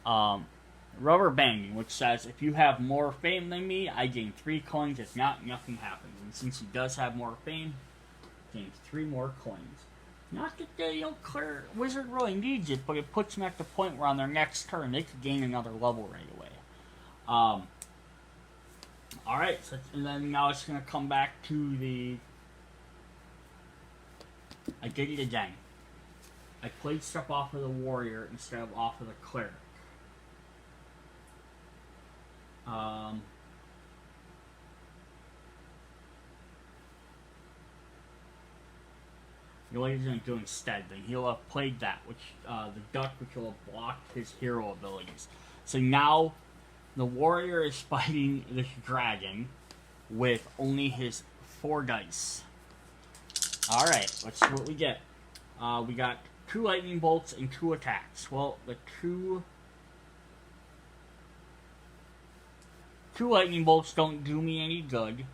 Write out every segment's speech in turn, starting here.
Rubber Banding, which says if you have more fame than me, I gain 3 coins. If not, nothing happens. And since he does have more fame, he gains 3 more coins. Not that the clear wizard really needs it, but it puts them at the point where on their next turn they could gain another level right away. Alright, so, and then now it's going to come back to the... I did it again. I played stuff off of the warrior instead of off of the cleric. What he's going to do instead, then he'll have played that, which the duck, which will have blocked his hero abilities. So now the warrior is fighting this dragon with only his 4 dice. Alright, let's see what we get. We got 2 lightning bolts and 2 attacks. Well, the two lightning bolts don't do me any good,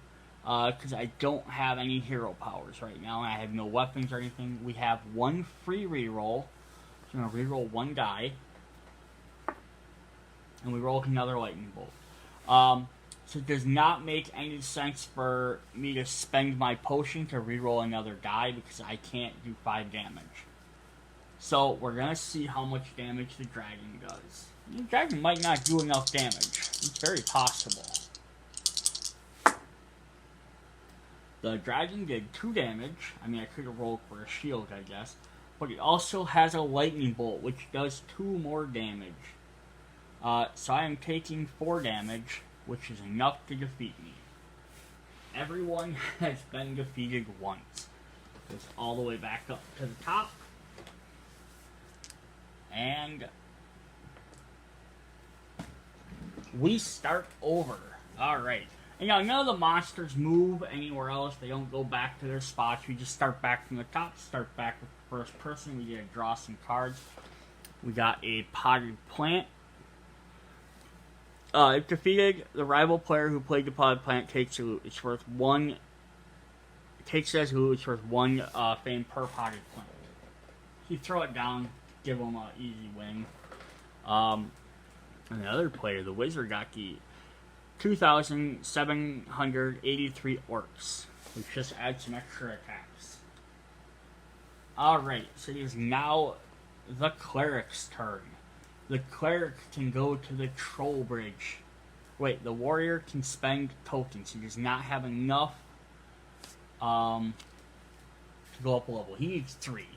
because I don't have any hero powers right now, and I have no weapons or anything. We have 1 free reroll. So I'm going to reroll 1 die. And we roll another lightning bolt. So it does not make any sense for me to spend my potion to reroll another die, because I can't do 5 damage. So we're going to see how much damage the dragon does. The dragon might not do enough damage. It's very possible. The dragon did 2 damage. I mean, I could have rolled for a shield, I guess. But it also has a lightning bolt, which does 2 more damage. So I am taking 4 damage, which is enough to defeat me. Everyone has been defeated once. Goes all the way back up to the top. And we start over. Alright. And now none of the monsters move anywhere else. They don't go back to their spots. We just start back from the top. Start back with the first person. We get to draw some cards. We got a potted plant. If defeated, the rival player who played the potted plant takes a loot. It's worth 1. Takes it as a loot. It's worth 1 fame per potted plant. You throw it down, give them an easy win. And the other player, the wizard, got the 2,783 orcs, which just adds some extra attacks. Alright, so it is now the cleric's turn. The cleric can go to the troll bridge. Wait, the warrior can spend tokens. He does not have enough to go up a level. He needs 3.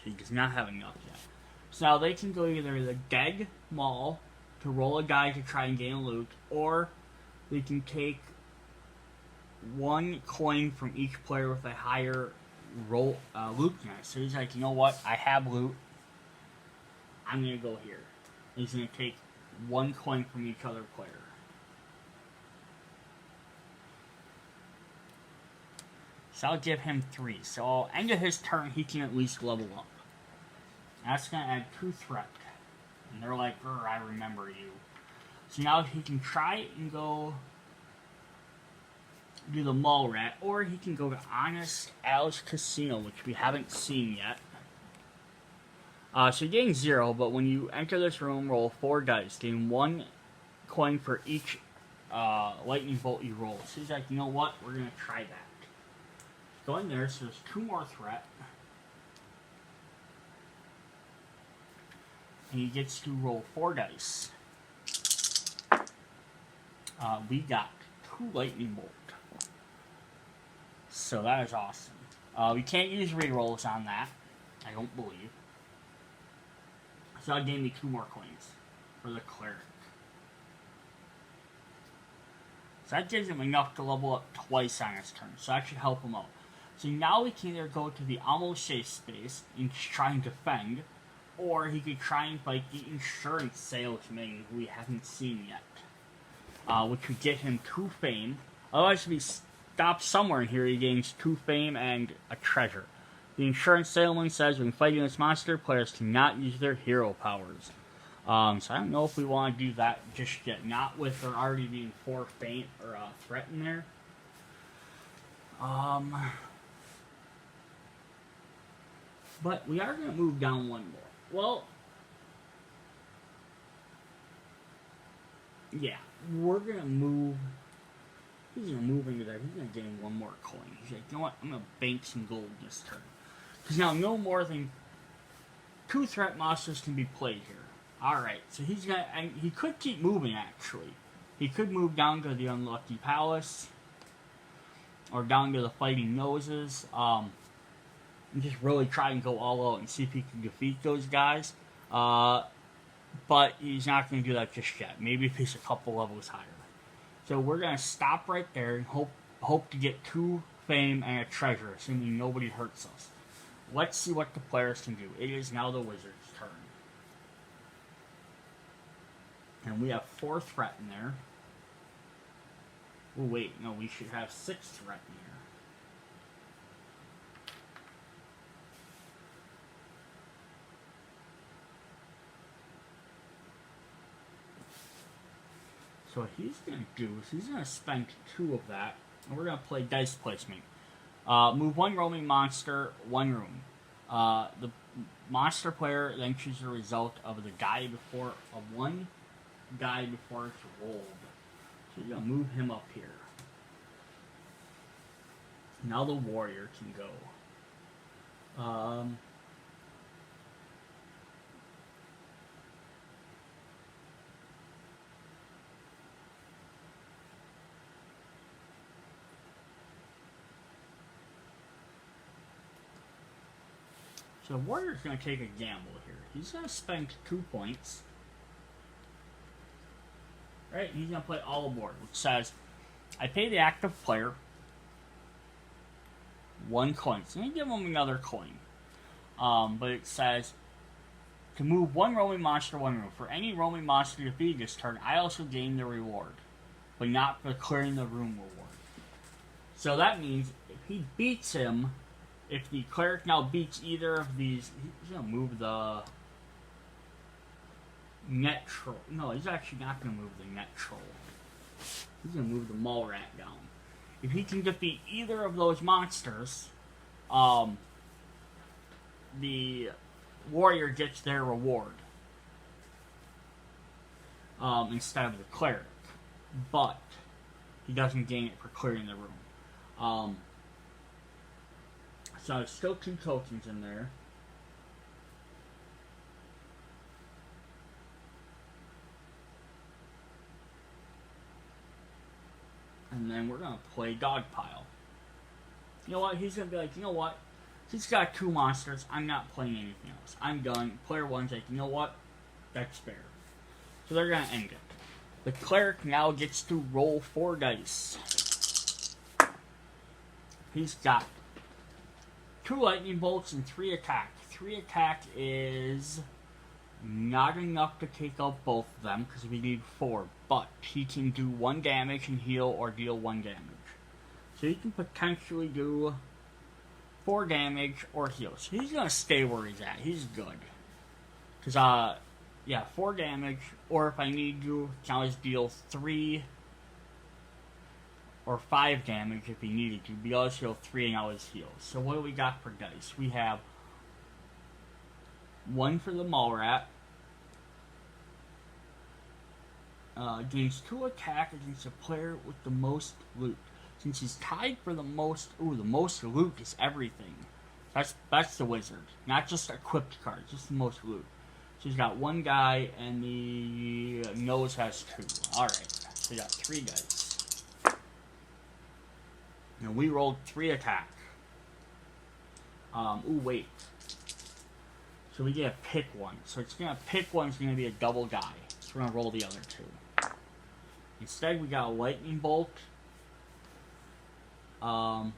So he does not have enough yet. So now they can go either the dead mall to roll a die to try and gain a loot, or they can take 1 coin from each player with a higher roll loot net. So he's like, you know what? I have loot. I'm going to go here. He's going to take 1 coin from each other player. So I'll give him 3. So end of his turn, he can at least level up. That's going to add 2 threat. And they're like, I remember you. So now he can try and go do the mall rat, or he can go to Honest Al's Casino, which we haven't seen yet. So you're getting 0, but when you enter this room, roll 4 dice. Gain 1 coin for each lightning bolt you roll. So he's like, you know what? We're going to try that. Go in there, so there's 2 more threat. And he gets to roll 4 dice. We got 2 lightning bolt. So that is awesome. We can't use rerolls on that, I don't believe. So that gave me 2 more coins for the cleric. So that gives him enough to level up twice on his turn. So that should help him out. So now we can either go to the almost safe space and try and defend, or he could try and fight the insurance salesman who we haven't seen yet. Which would get him 2 fame. Otherwise, if he stops somewhere in here, he gains 2 fame and a treasure. The insurance salesman says when fighting this monster, players cannot use their hero powers. So I don't know if we want to do that just yet. Not with there already being 4 fame or threat in there. But we are going to move down 1 more. Well, yeah, we're gonna move. He's gonna move into there. He's gonna gain one more coin. He's like, you know what? I'm gonna bank some gold this turn. Because now no more than 2 threat monsters can be played here. Alright, so he's gonna. And he could keep moving actually. He could move down to the Unlucky Palace. Or down to the Fighting Noses. And just really try and go all out and see if he can defeat those guys. But he's not going to do that just yet. Maybe if he's a couple levels higher. So we're going to stop right there and hope to get 2 fame and a treasure, assuming nobody hurts us. Let's see what the players can do. It is now the wizard's turn. And we have 4 threat in there. Oh wait, no, we should have 6 threat in here. So what he's going to do is he's going to spend 2 of that, and we're going to play dice placement. Move 1 roaming monster, 1 room. The monster player then chooses the result of the die before, of 1 die before it's rolled. So you're going to move him up here. Now the warrior can go. So the warrior's going to take a gamble here. He's going to spend 2 points. Right? He's going to play all aboard, which says, I pay the active player 1 coin. So I'm going to give him another coin. But it says, to move 1 roaming monster, 1 room. For any roaming monster defeated this turn, I also gain the reward. But not for clearing the room reward. So that means, if he beats him, if the cleric now beats either of these, he's going to move the net troll. No, he's actually not going to move the net troll. He's going to move the mall rat down. If he can defeat either of those monsters, the warrior gets their reward. Instead of the cleric. But he doesn't gain it for clearing the room. So there's still 2 tokens in there. And then we're going to play Dogpile. You know what? He's going to be like, you know what? He's got 2 monsters. I'm not playing anything else. I'm done. Player 1's like, you know what? That's fair. So they're going to end it. The cleric now gets to roll 4 dice. He's got 2 lightning bolts and 3 attack. 3 attack is not enough to take out both of them because we need 4. But he can do 1 damage and heal or deal 1 damage. So he can potentially do 4 damage or heal. So he's going to stay where he's at. He's good. Because, yeah, 4 damage. Or if I need to, can always deal 3 or 5 damage if he needed to. But always heal 3 and always heal. So what do we got for dice? We have 1 for the mall rat. Gains 2 attack against a player with the most loot. Since he's tied for the most... Ooh, the most loot is everything. That's the wizard. Not just equipped cards, just the most loot. So he's got 1 guy, and the nose has 2. Alright, so we got 3 dice. And we rolled 3 attack. Ooh, wait. So we get to pick 1. So it's gonna pick 1's gonna be a double guy. So we're gonna roll the other 2. Instead, we got a lightning bolt. And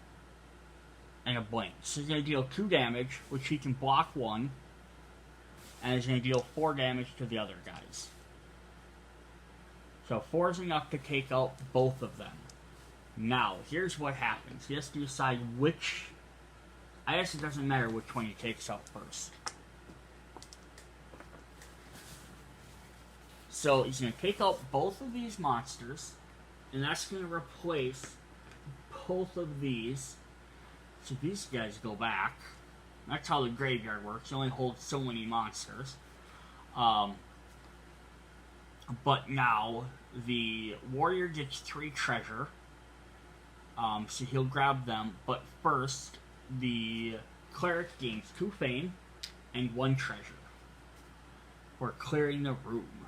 a blank. So he's going to deal 2 damage, which he can block 1. And he's going to deal 4 damage to the other guys. So 4 is enough to take out both of them. Now, here's what happens. He has to decide which... I guess it doesn't matter which one he takes out first. So he's going to take out both of these monsters. And that's going to replace both of these. So these guys go back. That's how the graveyard works. You only hold so many monsters. But now the warrior gets 3 treasure. So he'll grab them. But first, the cleric gains 2 fame and 1 treasure for clearing the room.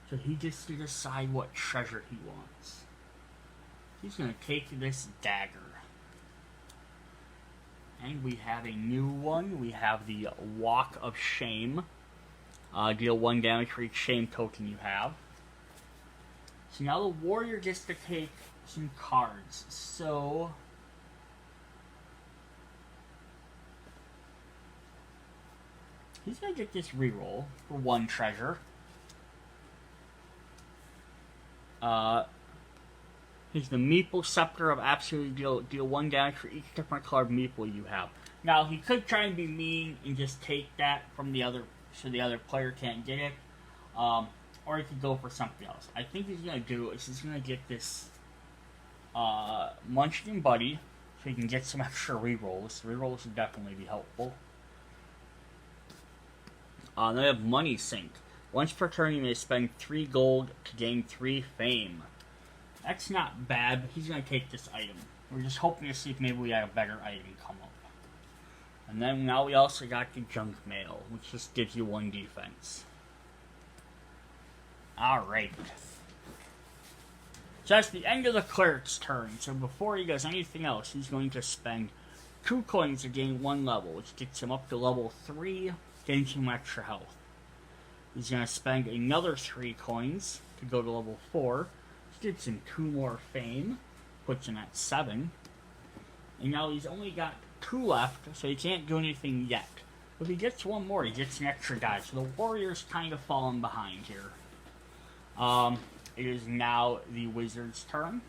So he gets to decide what treasure he wants. He's going to take this dagger. And we have a new one. We have the Walk of Shame. Deal 1 damage for each shame token you have. So now the warrior gets to take some cards. So he's going to get this reroll for 1 treasure. He's the Meeple Scepter of Absolute deal 1 damage for each different colored Meeple you have. Now, he could try and be mean and just take that from the other, so the other player can't get it. Or he could go for something else. I think he's going to do is he's going to get this Munchkin Buddy, so he can get some extra rerolls. Rerolls would definitely be helpful. Then we have Money Sink. Once per turn, you may spend 3 gold to gain 3 fame. That's not bad, but he's going to take this item. We're just hoping to see if maybe we have a better item come up. And then now we also got the Junk Mail, which just gives you 1 defense. Alright. So that's the end of the cleric's turn. So before he does anything else, he's going to spend 2 coins to gain 1 level, which gets him up to level 3, getting some extra health. He's going to spend another 3 coins to go to level 4, which gets him 2 more fame, puts him at 7. And now he's only got 2 left, so he can't do anything yet. If he gets 1 more, he gets an extra die. So the warrior's kind of falling behind here. It is now the wizard's turn.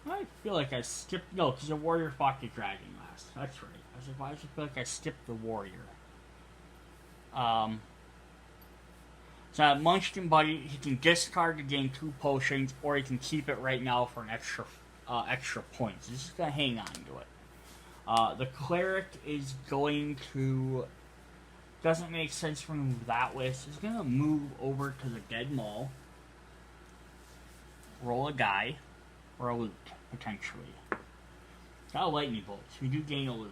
I feel like I skipped... No, because the warrior fought the dragon last. That's right. I was like, why does it feel like I skipped the warrior? So that Munchkin Buddy, he can discard to gain 2 potions, or he can keep it right now for an extra points. He's just going to hang on to it. The cleric is going to... Doesn't make sense for him to move that way, so he's going to move over to the dead mall. Roll a die. Or a loot, potentially. Got a lightning bolt, so we do gain a loot.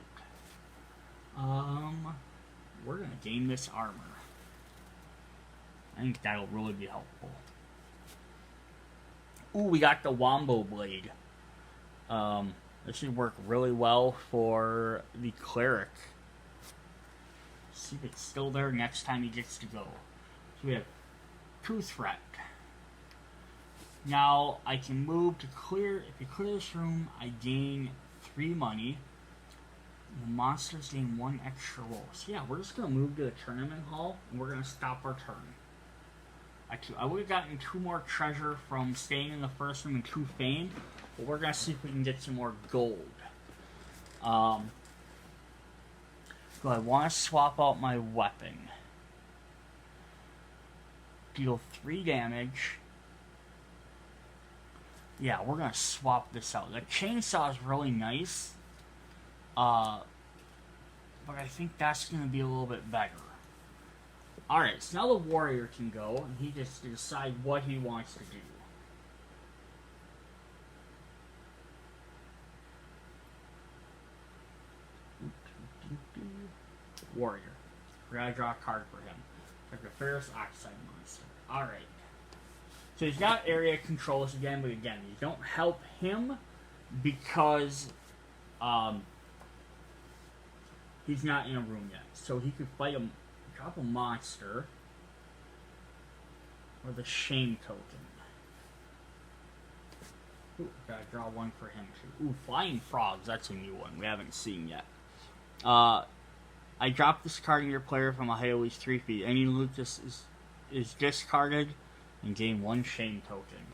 We're going to gain this armor. I think that'll really be helpful. Ooh, we got the Wombo Blade. This should work really well for the cleric. See if it's still there next time he gets to go. So we have 2 threat. Now, I can move to clear... If you clear this room, I gain 3 money. The monsters gain 1 extra roll. So yeah, we're just going to move to the tournament hall, and we're going to stop our turn. I would have gotten 2 more treasure from staying in the first room and 2 fame, but we're going to see if we can get some more gold. So I want to swap out my weapon. Deal 3 damage. Yeah, we're going to swap this out. The chainsaw is really nice. But I think that's going to be a little bit better. Alright, so now the warrior can go, and he gets to decide what he wants to do. Warrior. We're going to draw a card for him. Like the Ferrous Oxide Monster. Alright. So he's got area controls again, but again, these don't help him because he's not in a room yet. So he could fight him, drop a monster, or the shame token. Ooh, gotta draw 1 for him too. Ooh, Flying Frogs, that's a new one we haven't seen yet. I drop this card in your player from a height of at least 3 feet. Any loot this is discarded and gain 1 shame token.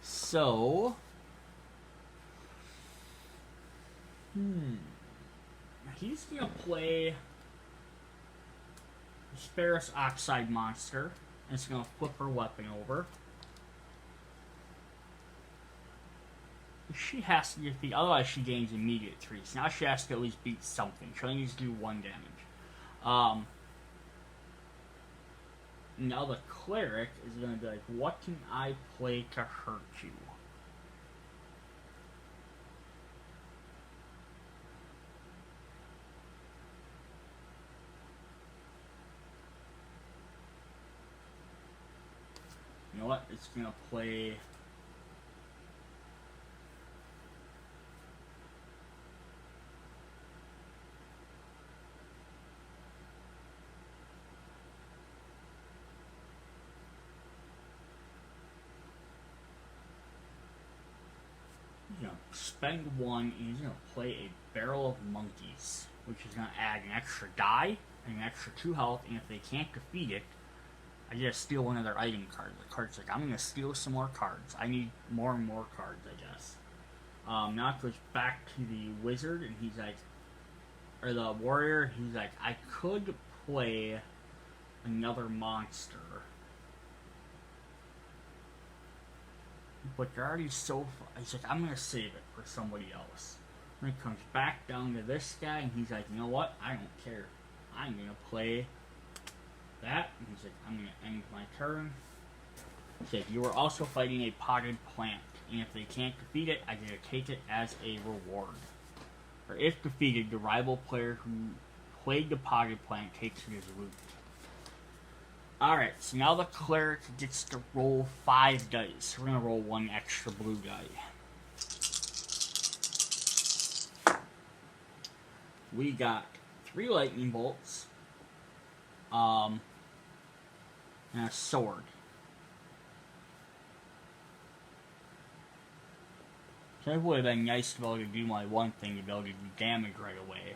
So, he's gonna play the Ferrous Oxide Monster, and it's gonna flip her weapon over. The she has to defeat, otherwise she gains immediate 3. So now she has to at least beat something. She only needs to do 1 damage. Now the cleric is going to be like, what can I play to hurt you? You know what? It's going to play... He's going to spend 1, and he's going to play a Barrel of Monkeys, which is going to add an extra die and an extra 2 health, and if they can't defeat it, I just steal one of their item cards. The card's like, I'm going to steal some more cards. I need more and more cards, I guess. Now it goes back to the wizard, and he's like, or the warrior, he's like, I could play another monster, but they're already so far. He's like, I'm going to save it for somebody else. And it comes back down to this guy, and he's like, you know what? I don't care. I'm going to play that. And he's like, I'm going to end my turn. He said, you are also fighting a potted plant, and if they can't defeat it, I get to take it as a reward. Or if defeated, the rival player who played the potted plant takes it as loot. Alright, so now the cleric gets to roll 5 dice. We're going to roll 1 extra blue die. We got 3 lightning bolts. And a sword. So it would have been nice to be able to do my one thing, to be able to do damage right away.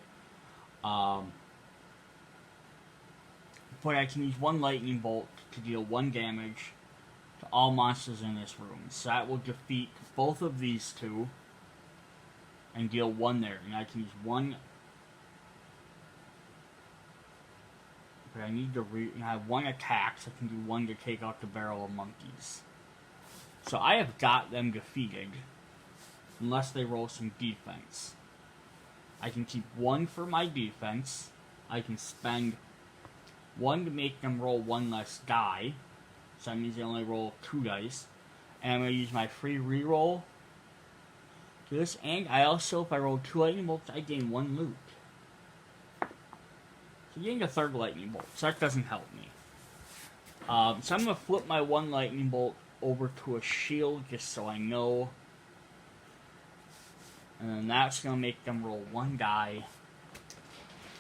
But I can use 1 lightning bolt to deal 1 damage to all monsters in this room. So that will defeat both of these 2 and deal 1 there. And I can use 1. But I need to I have 1 attack, so I can do 1 to take out the Barrel of Monkeys. So I have got them defeated, unless they roll some defense. I can keep 1 for my defense. I can spend 1 to make them roll 1 less die, so that means they only roll 2 dice. And I'm going to use my free reroll to this, and I also, if I roll 2 lightning bolts, I gain 1 loot. So getting a 3rd lightning bolt, so that doesn't help me. So I'm going to flip my 1 lightning bolt over to a shield, just so I know. And then that's going to make them roll 1 die.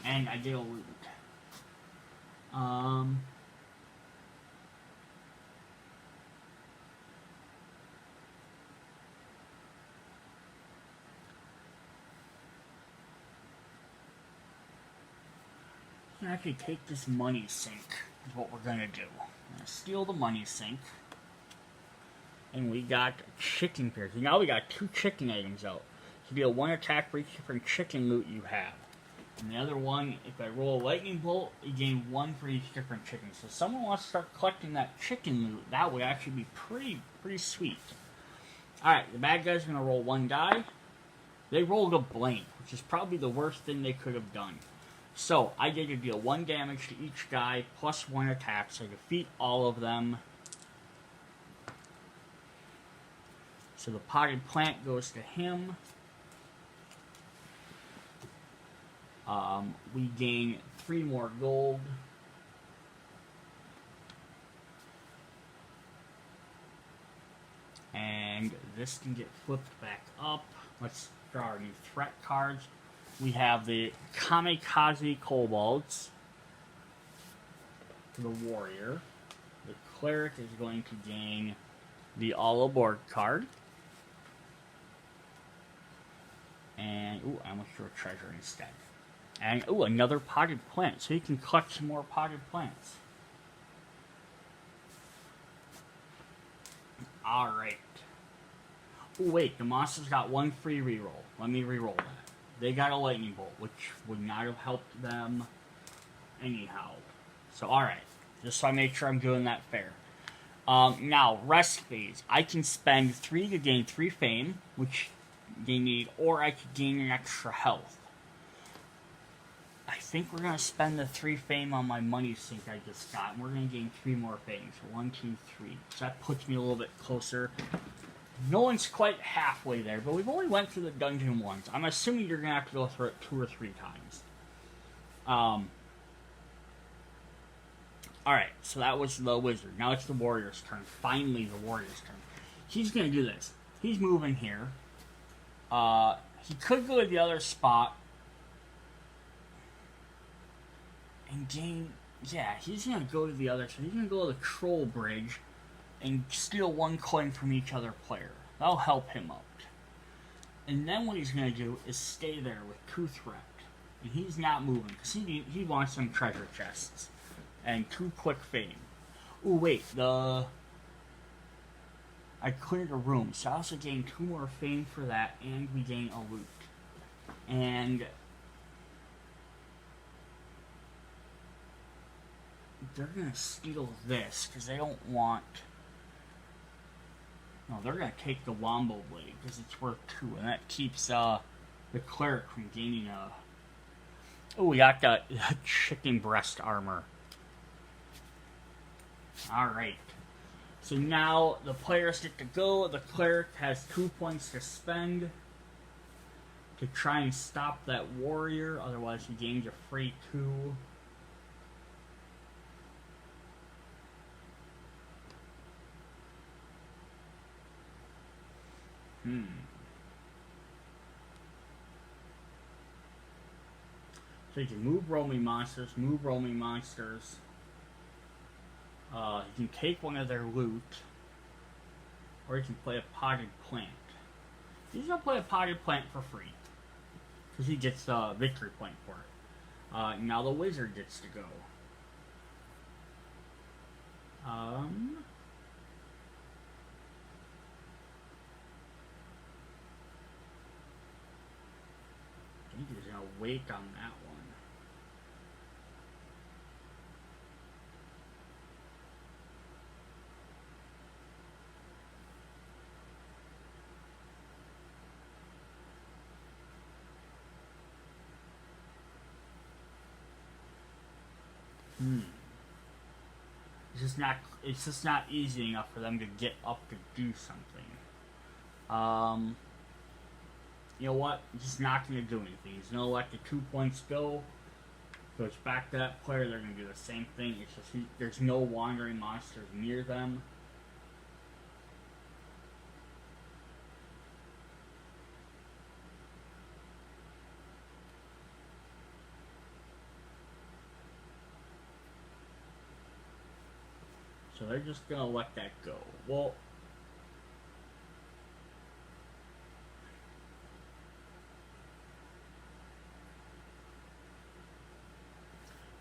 And I get a loot. I'm gonna actually take this money sink, is what we're gonna do. I'm gonna steal the money sink. And we got chicken pairs. Now we got 2 chicken items out. So deal 1 attack for each different chicken loot you have. And the other one, if I roll a lightning bolt, you gain 1 for each different chicken. So if someone wants to start collecting that chicken loot, that would actually be pretty sweet. Alright, the bad guy's gonna roll 1 die. They rolled a blank, which is probably the worst thing they could have done. So, I get to deal 1 damage to each guy, plus 1 attack, so I defeat all of them. So the potted plant goes to him. We gain 3 more gold. And this can get flipped back up. Let's draw our new threat cards. We have the Kamikaze Kobolds for the warrior. The cleric is going to gain the All Aboard card. And, ooh, I almost threw a treasure instead. And, ooh, another potted plant. So you can collect some more potted plants. Alright. Oh, wait, the monster's got 1 free reroll. Let me reroll that. They got a lightning bolt, which would not have helped them anyhow. So, alright. Just so I make sure I'm doing that fair. Now, rest phase. I can spend 3 to gain 3 fame, which they need, or I could gain an extra health. I think we're going to spend the 3 fame on my money sink I just got, and we're going to gain 3 more fame. So 1, 2, 3. So that puts me a little bit closer. No one's quite halfway there, but we've only went through the dungeon once. I'm assuming you're going to have to go through it 2 or 3 times. Alright, so that was the wizard. Now it's the warrior's turn. Finally, the warrior's turn. He's going to do this. He's moving here. He could go to the other spot. And gain... Yeah, he's going to go to the other side. He's going to go to the troll bridge and steal 1 coin from each other player. That'll help him out. And then what he's going to do is stay there with 2 threat. And he's not moving, because he wants some treasure chests. And 2 quick fame. Ooh, wait, I cleared a room, so I also gained 2 more fame for that, and we gain a loot. And they're gonna steal this, because they don't want... No, they're gonna take the Wombo Blade, because it's worth 2, and that keeps, the cleric from gaining a... Oh, we got the chicken breast armor. Alright. So now the players get to go. The cleric has 2 points to spend to try and stop that warrior. Otherwise he gains a free 2. So you can move roaming monsters, You can take one of their loot, or you can play a potted plant. He's going to play a potted plant for free, because he gets a victory point for it. Now the wizard gets to go. I think he's going to wait on that one. It's just not easy enough for them to get up to do something. You know what? He's just not going to do anything. He's going to let the 2 points go. Goes back to that player. They're going to do the same thing. It's just there's no wandering monsters near them. So they're just going to let that go. Well,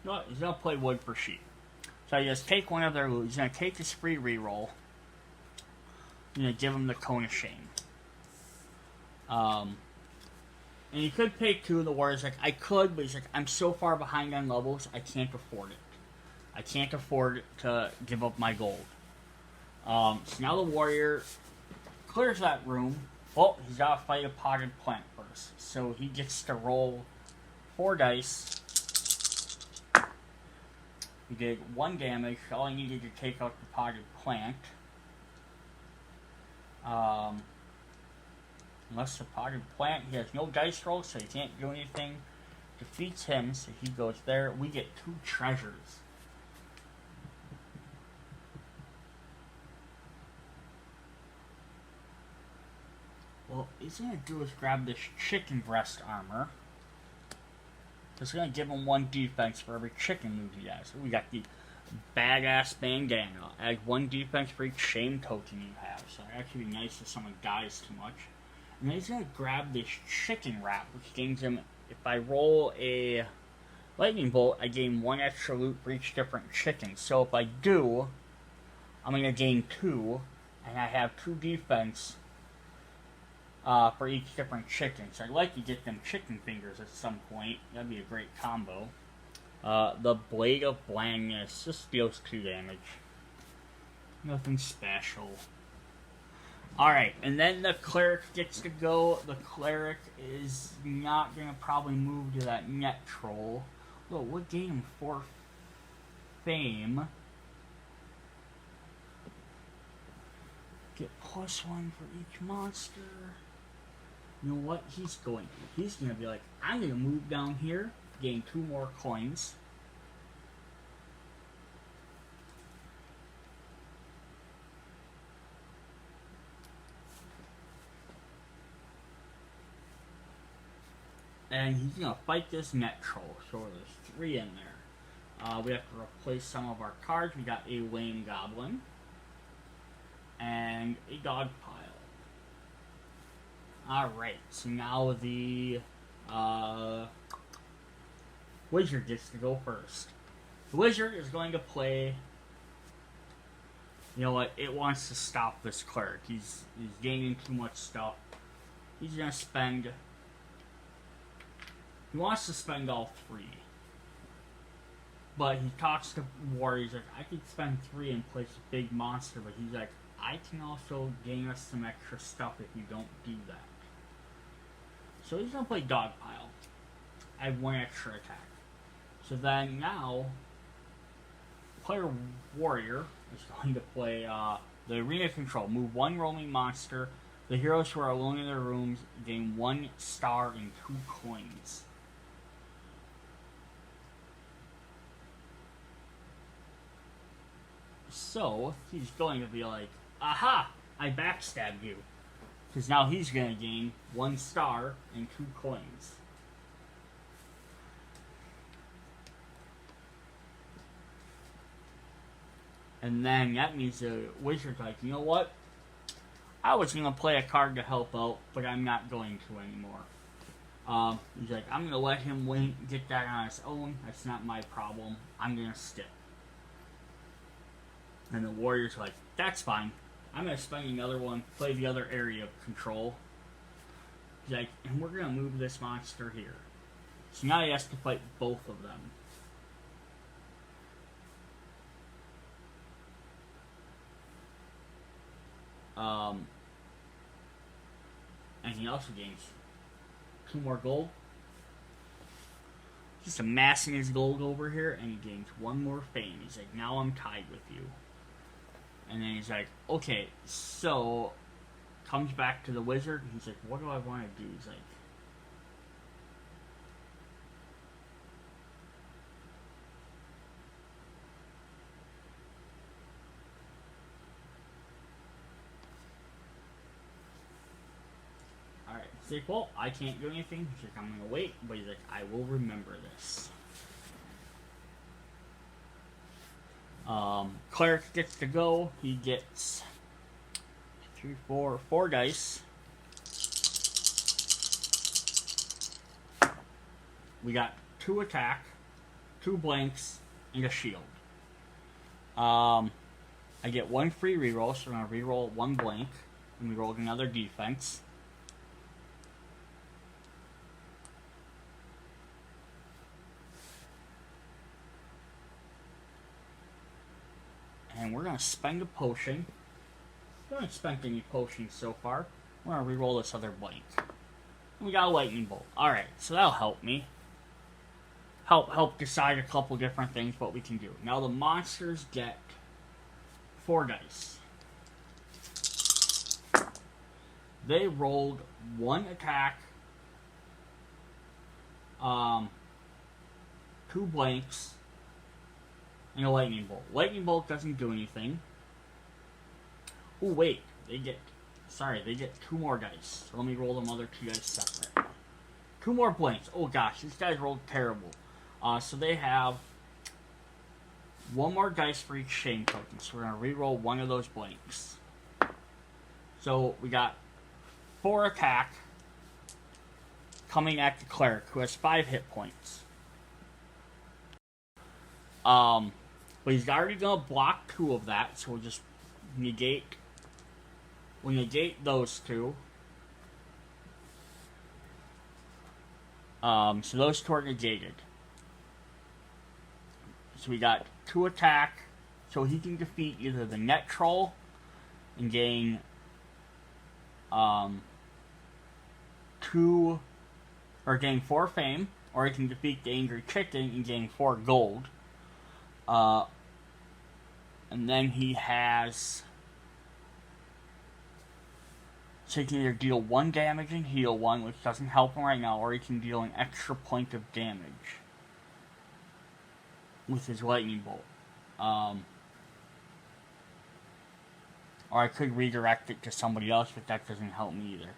you know what? He's going to play wood for sheep. So you just take one of their loot. He's going to take his free reroll. You're going to give him the cone of shame. And you could pay 2 of the warriors. Like, I could, but he's like, I'm so far behind on levels, I can't afford it. I can't afford to give up my gold. So now the warrior clears that room. Well, he's got to fight a potted plant first. So he gets to roll 4 dice. He did 1 damage. All I needed to take out the potted plant. Unless the potted plant, he has no dice rolls, so he can't do anything. Defeats him, so he goes there. We get 2 treasures. Well, he's going to do is grab this chicken breast armor. It's going to give him 1 defense for every chicken move he has. We got the badass bandana. Add 1 defense for each shame token you have. So it'd actually be nice if someone dies too much. And then he's going to grab this chicken wrap, which gains him, if I roll a lightning bolt, I gain 1 extra loot for each different chicken. So if I do, I'm going to gain 2, and I have 2 defense for each different chicken. So I'd like to get them chicken fingers at some point. That'd be a great combo. The Blade of Blandness just deals 2 damage. Nothing special. Alright, and then the cleric gets to go. The cleric is not going to probably move to that net troll. Whoa, what gained him 4 fame? Get +1 for each monster. You know what he's going to? He's going to be like, I'm going to move down here, gain 2 more coins. And he's going to fight this net troll. So there's 3 in there. We have to replace some of our cards. We got a lame goblin. And a dog pile. Alright, so now the wizard gets to go first. The wizard is going to play... You know what? It wants to stop this cleric. He's gaining too much stuff. He's going to spend... He wants to spend all 3. But he talks to Warrior. He's like, I could spend 3 and place a big monster. But he's like, I can also gain us some extra stuff if you don't do that. So he's going to play Dogpile. I have 1 extra attack. So then now, player Warrior is going to play the Arena Control. Move 1 roaming monster. The heroes who are alone in their rooms gain 1 star and 2 coins. So, he's going to be like, aha! I backstabbed you. Because now he's going to gain 1 star and 2 coins. And then that means the wizard's like, you know what? I was going to play a card to help out, but I'm not going to anymore. He's like, I'm going to let him win, get that on his own. That's not my problem. I'm going to stick. And the warrior's like, that's fine. I'm going to spend another one, play the other area of control. He's like, and we're going to move this monster here. So now he has to fight both of them. And he also gains 2 more gold. Just amassing his gold over here, and he gains 1 more fame. He's like, now I'm tied with you. And then he's like, okay, so comes back to the wizard. And he's like, what do I want to do? He's like, alright. He's like, well, I can't do anything. He's like, I'm going to wait. But he's like, I will remember this. Cleric gets to go. He gets 4 dice. We got 2 attack, 2 blanks, and a shield. I get 1 free reroll, so I'm going to reroll 1 blank, and we roll another defense. And we're going to spend a potion. We haven't spent any potions so far. We're going to reroll this other blank. And we got a lightning bolt. Alright, so that'll help me. Help decide a couple different things what we can do. Now the monsters get 4 dice. They rolled 1 attack, 2 blanks, and a lightning bolt. Lightning bolt doesn't do anything. Oh wait, they get 2 more dice. So let me roll them other 2 dice separate. 2 more blanks. Oh gosh, these guys rolled terrible. So they have 1 more dice for each shame token. So we're gonna re-roll 1 of those blanks. So we got 4 attack coming at the cleric, who has 5 hit points. But he's already gonna block 2 of that, so we'll just negate. We'll negate those 2. So those 2 are negated. So we got 2 attack, so he can defeat either the net troll and gain 2 or gain 4 fame, or he can defeat the Angry Chicken and gain 4 gold. And then he has, so he can either deal 1 damage and heal 1, which doesn't help him right now, or he can deal an extra point of damage with his lightning bolt. Or I could redirect it to somebody else, but that doesn't help me either.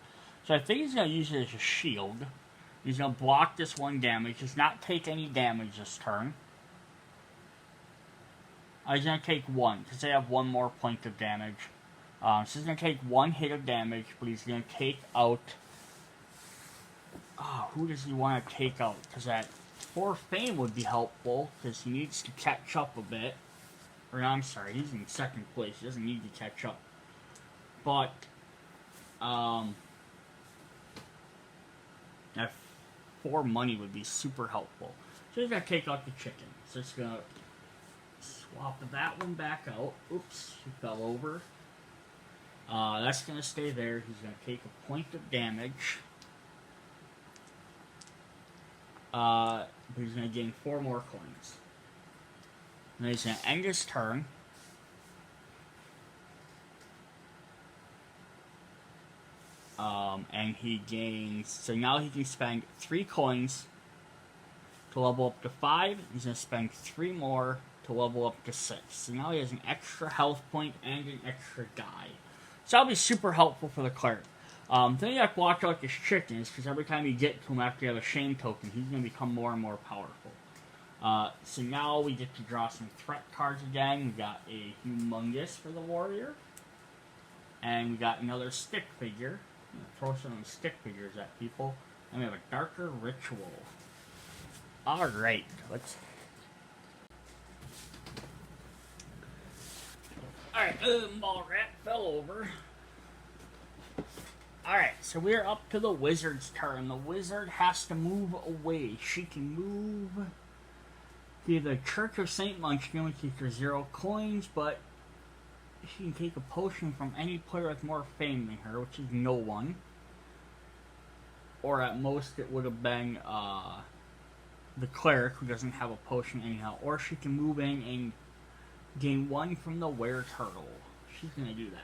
So I think he's going to use it as a shield. He's going to block this 1 damage. Does not take any damage this turn. He's going to take 1, because they have 1 more point of damage. So he's going to take 1 hit of damage, but he's going to take out... who does he want to take out? Because that 4 fame would be helpful, because he needs to catch up a bit. Or, no, I'm sorry, he's in 2nd place. He doesn't need to catch up. But, that 4 money would be super helpful. So he's going to take out the chicken. So it's going to swap that one back out. Oops, he fell over. That's going to stay there. He's going to take a point of damage. But he's going to gain 4 more coins. And he's going to end his turn. And he gains... So now he can spend 3 coins to level up to 5. He's going to spend 3 more to level up to 6. So now he has an extra health point and an extra die. So that'll be super helpful for the cleric. The thing you have to watch out with this chicken is because every time you get to him after you have a shame token, he's going to become more and more powerful. So now we get to draw some threat cards again. We got a humongous for the warrior. And we got another stick figure. I'm going to throw some stick figures at people. And we have a darker ritual. Alright, let's... Alright, ball rat fell over. Alright, so we're up to the wizard's turn. The wizard has to move away. She can move to the Church of St. Munchkin, which is for 0 coins, but she can take a potion from any player with more fame than her, which is no one. Or at most it would have been the cleric, who doesn't have a potion anyhow. Or she can move in and gain 1 from the were-turtle. She's going to do that.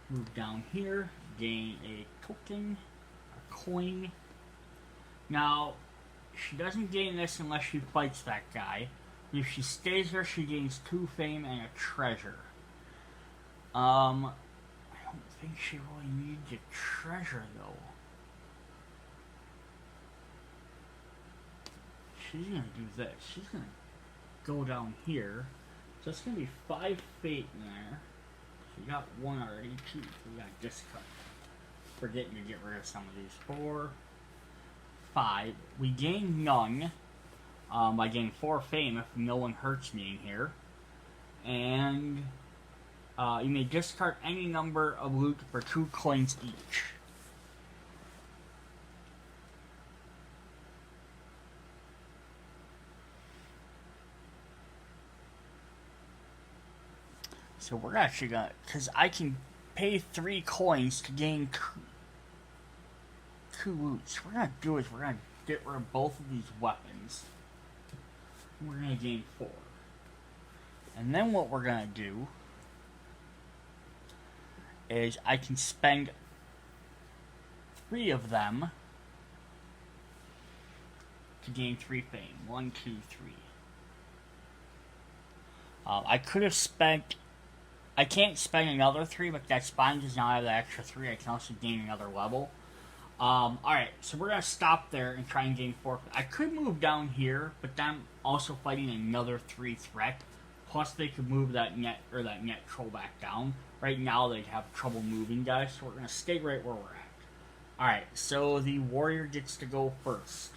Move down here, gain a token, a coin. Now, she doesn't gain this unless she fights that guy. And if she stays there, she gains 2 fame and a treasure. I don't think she really needs a treasure, though. She's going to do this. She's going to go down here. So it's going to be 5 fate in there. We got 1 already, 2. We got discard. Forgetting to get rid of some of these. 4, 5. We gain none. I gain 4 fame if no one hurts me in here. And you may discard any number of loot for 2 coins each. So we're actually gonna, because I can pay 3 coins to gain 2 loot. So what we're gonna do is we're gonna get rid of both of these weapons. We're gonna gain 4. And then what we're gonna do is I can spend 3 of them to gain 3 fame. 1, 2, 3. I could have spent... I can't spend another 3, but that spine does not have the extra 3. I can also gain another level. Alright, so we're going to stop there and try and gain 4. I could move down here, but then I'm also fighting another 3 threat. Plus they could move that net troll back down. Right now they have trouble moving, guys, so we're going to stay right where we're at. Alright, so the warrior gets to go first.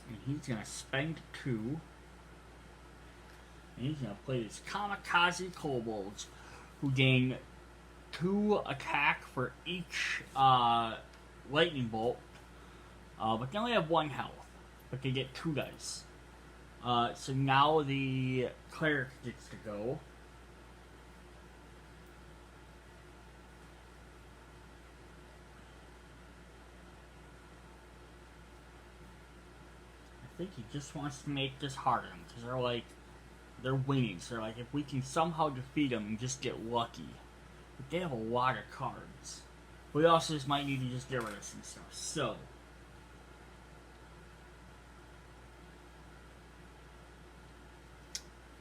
And he's going to spend 2. And he's going to play these Kamikaze Kobolds, who gain 2 attack for each lightning bolt. But they only have 1 health. But they get 2 dice. So now the cleric gets to go. I think he just wants to make this harder because they're winning. So they're like, if we can somehow defeat them and just get lucky. But they have a lot of cards. We also just might need to just get rid of some stuff. So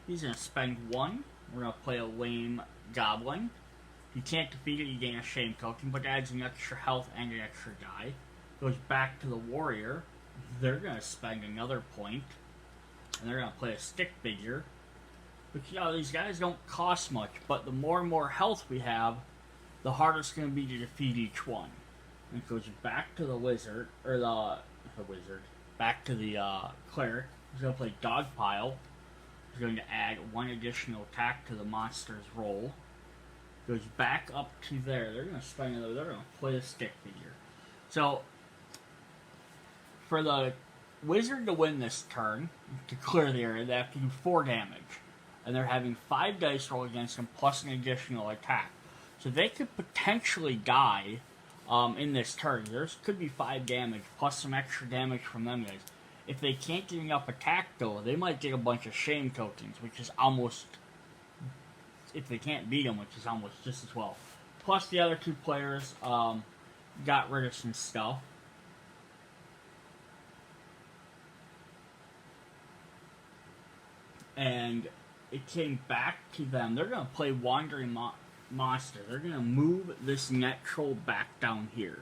he's going to spend 1. We're going to play a lame goblin. If you can't defeat it, you gain a shame token, but it adds an extra health and an extra die. Goes back to the warrior. They're going to spend another point. And they're going to play a stick figure. But you know, these guys don't cost much, but the more and more health we have, the harder it's going to be to defeat each one. And it goes back to the wizard, or back to the cleric. He's going to play Dogpile. He's going to add 1 additional attack to the monster's roll. Goes back up to there. They're going to spend another. They're going to play a stick figure. So for the wizard to win this turn, to clear the area, they have to do 4 damage. And they're having 5 dice roll against them plus an additional attack. So they could potentially die in this turn. There could be 5 damage plus some extra damage from them guys. If they can't get enough attack though, they might get a bunch of shame tokens, which is almost, if they can't beat them, which is almost just as well. Plus the other 2 players got rid of some stuff. And it came back to them. They're going to play Wandering Monster. They're going to move this net troll back down here.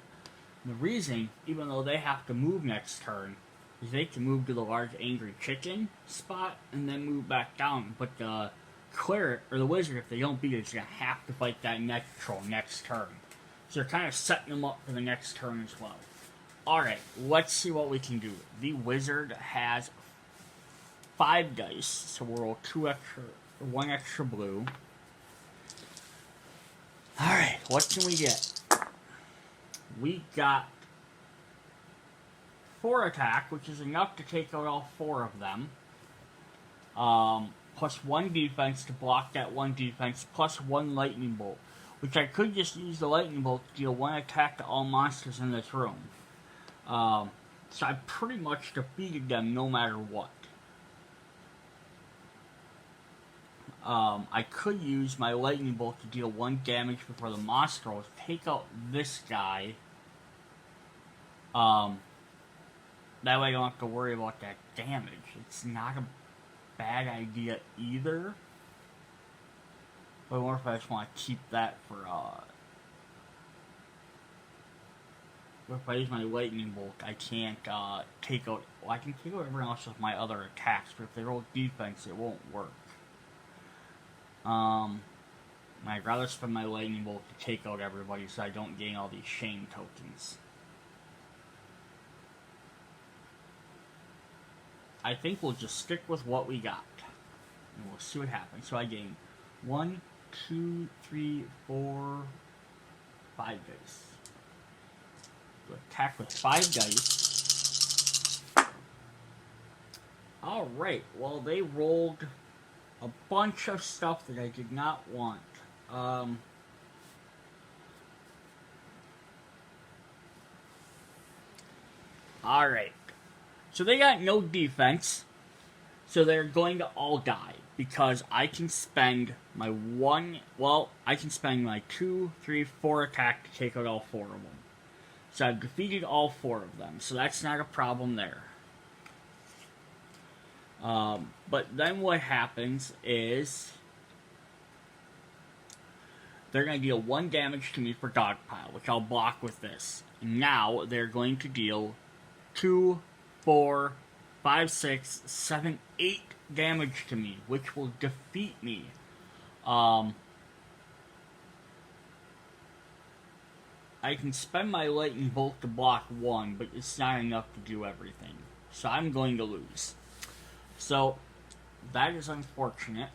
And the reason, even though they have to move next turn, is they can move to the large angry chicken spot and then move back down. But the cleric, or the wizard, if they don't beat it, is going to have to fight that net troll next turn. So they're kind of setting them up for the next turn as well. Alright, let's see what we can do. The wizard has 5 dice, so we'll roll 1 extra blue. Alright, what can we get? We got 4 attack, which is enough to take out all 4 of them. Plus 1 defense to block that 1 defense, plus 1 lightning bolt. Which I could just use the lightning bolt to deal 1 attack to all monsters in this room. So I pretty much defeated them no matter what. I could use my lightning bolt to deal 1 damage before the monster rolls. Take out this guy. That way I don't have to worry about that damage. It's not a bad idea either. But I wonder if I just want to keep that for, if I use my lightning bolt, I can't, take out, well, I can take out everyone else with my other attacks, but if they roll defense, it won't work. I'd rather spend my lightning bolt to take out everybody so I don't gain all these shame tokens. I think we'll just stick with what we got. And we'll see what happens. So I gain 1, 2, 3, 4, 5 dice. So attack with 5 dice. Alright, well they rolled a bunch of stuff that I did not want. Alright. So they got no defense. So they're going to all die. Because I can spend my 2, 3, 4 attack to take out all 4 of them. So I've defeated all 4 of them. So that's not a problem there. But then what happens is they're going to deal 1 damage to me for Dogpile, which I'll block with this. Now they're going to deal 2, 4, 5, 6, 7, 8 damage to me, which will defeat me. I can spend my lightning bolt to block 1, but it's not enough to do everything. So I'm going to lose. So that is unfortunate.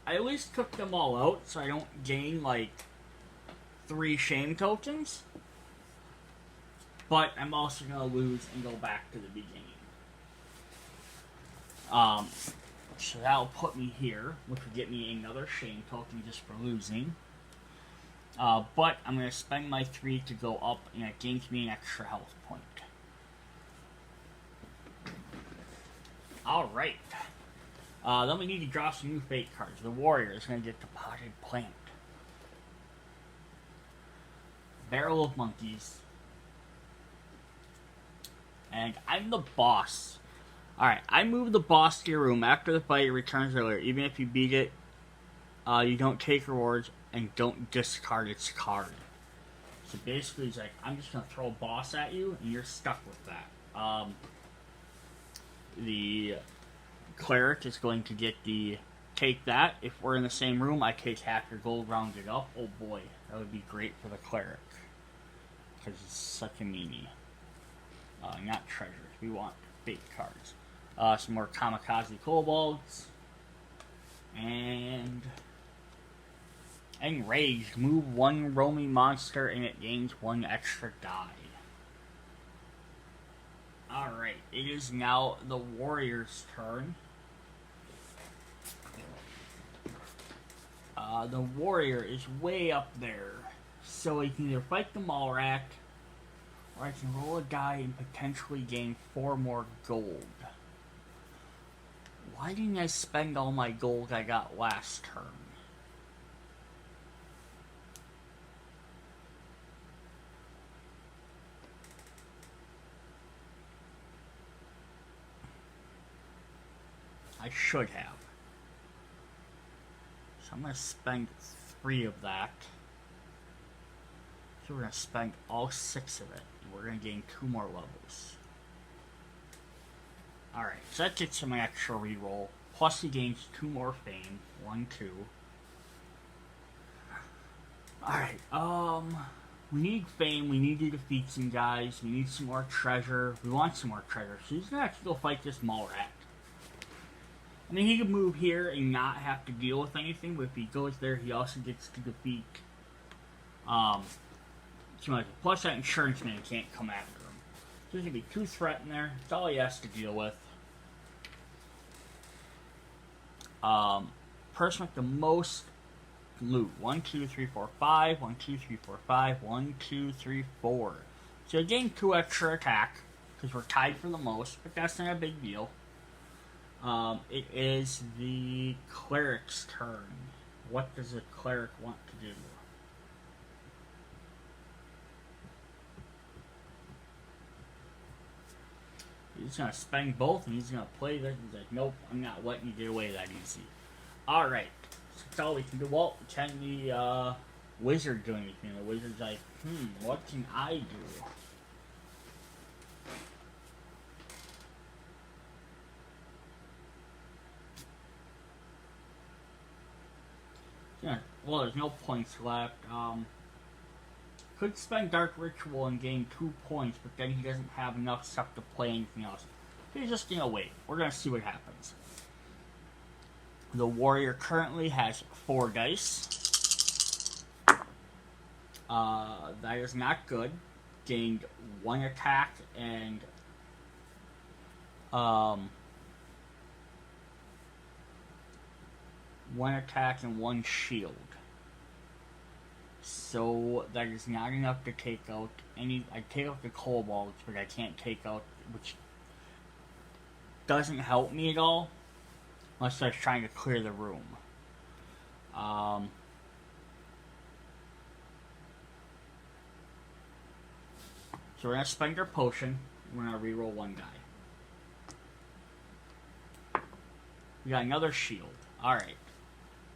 I at least took them all out so I don't gain like 3 shame tokens. But I'm also going to lose and go back to the beginning. So that'll put me here, which will get me another shame token just for losing. But I'm going to spend my 3 to go up, and it gains me an extra health point. Alright. Then we need to draw some new fate cards. The warrior is going to get the potted plant. Barrel of monkeys. And I'm the boss. Alright, I move the boss to your room. After the fight, it returns earlier. Even if you beat it, you don't take rewards and don't discard its card. So basically, it's like, I'm just going to throw a boss at you, and you're stuck with that. The cleric is going to get the... Take that. If we're in the same room, I take half your gold rounded up. Oh boy, that would be great for the cleric. Because it's such a meanie. Not treasures. We want fate cards. Some more kamikaze kobolds. And enraged. Move 1 roaming monster and it gains 1 extra die. Alright, it is now the warrior's turn. The warrior is way up there. So he can either fight the Mallrat, or I can roll a die and potentially gain 4 more gold. Why didn't I spend all my gold I got last turn? I should have. So I'm going to spend 3 of that. So we're going to spend all 6 of it. And we're going to gain 2 more levels. Alright, so that gets him an extra reroll. Plus he gains 2 more fame. 1, 2. Alright, we need fame. We need to defeat some guys. We need some more treasure. We want some more treasure. So he's going to actually go fight this Mallrat. I mean, he could move here and not have to deal with anything, but if he goes there, he also gets to defeat, plus that insurance man can't come after him. So there's going to be 2 threat in there. That's all he has to deal with. Person with the most loot. 1, 2, 3, 4, 5. 1, 2, 3, 4, 5. 1, 2, 3, 4. So you gain 2 extra attack, because we're tied for the most, but that's not a big deal. It is the cleric's turn. What does the cleric want to do? He's going to spend both, and he's going to play this. He's like, nope, I'm not letting you get away that easy. Alright, so that's all we can do. Well, can the wizard do anything? The wizard's like, what can I do? Yeah, well, there's no points left. Could spend Dark Ritual and gain 2 points, but then he doesn't have enough stuff to play anything else. So he's just gonna wait. We're gonna see what happens. The warrior currently has 4 dice. That is not good. Gained 1 attack and 1 attack and 1 shield. So that is not enough to take out any. I take out the kobolds, but I can't take out, which doesn't help me at all, unless I was trying to clear the room. So we're gonna spend our potion. We're gonna reroll 1 die. We got another shield. All right.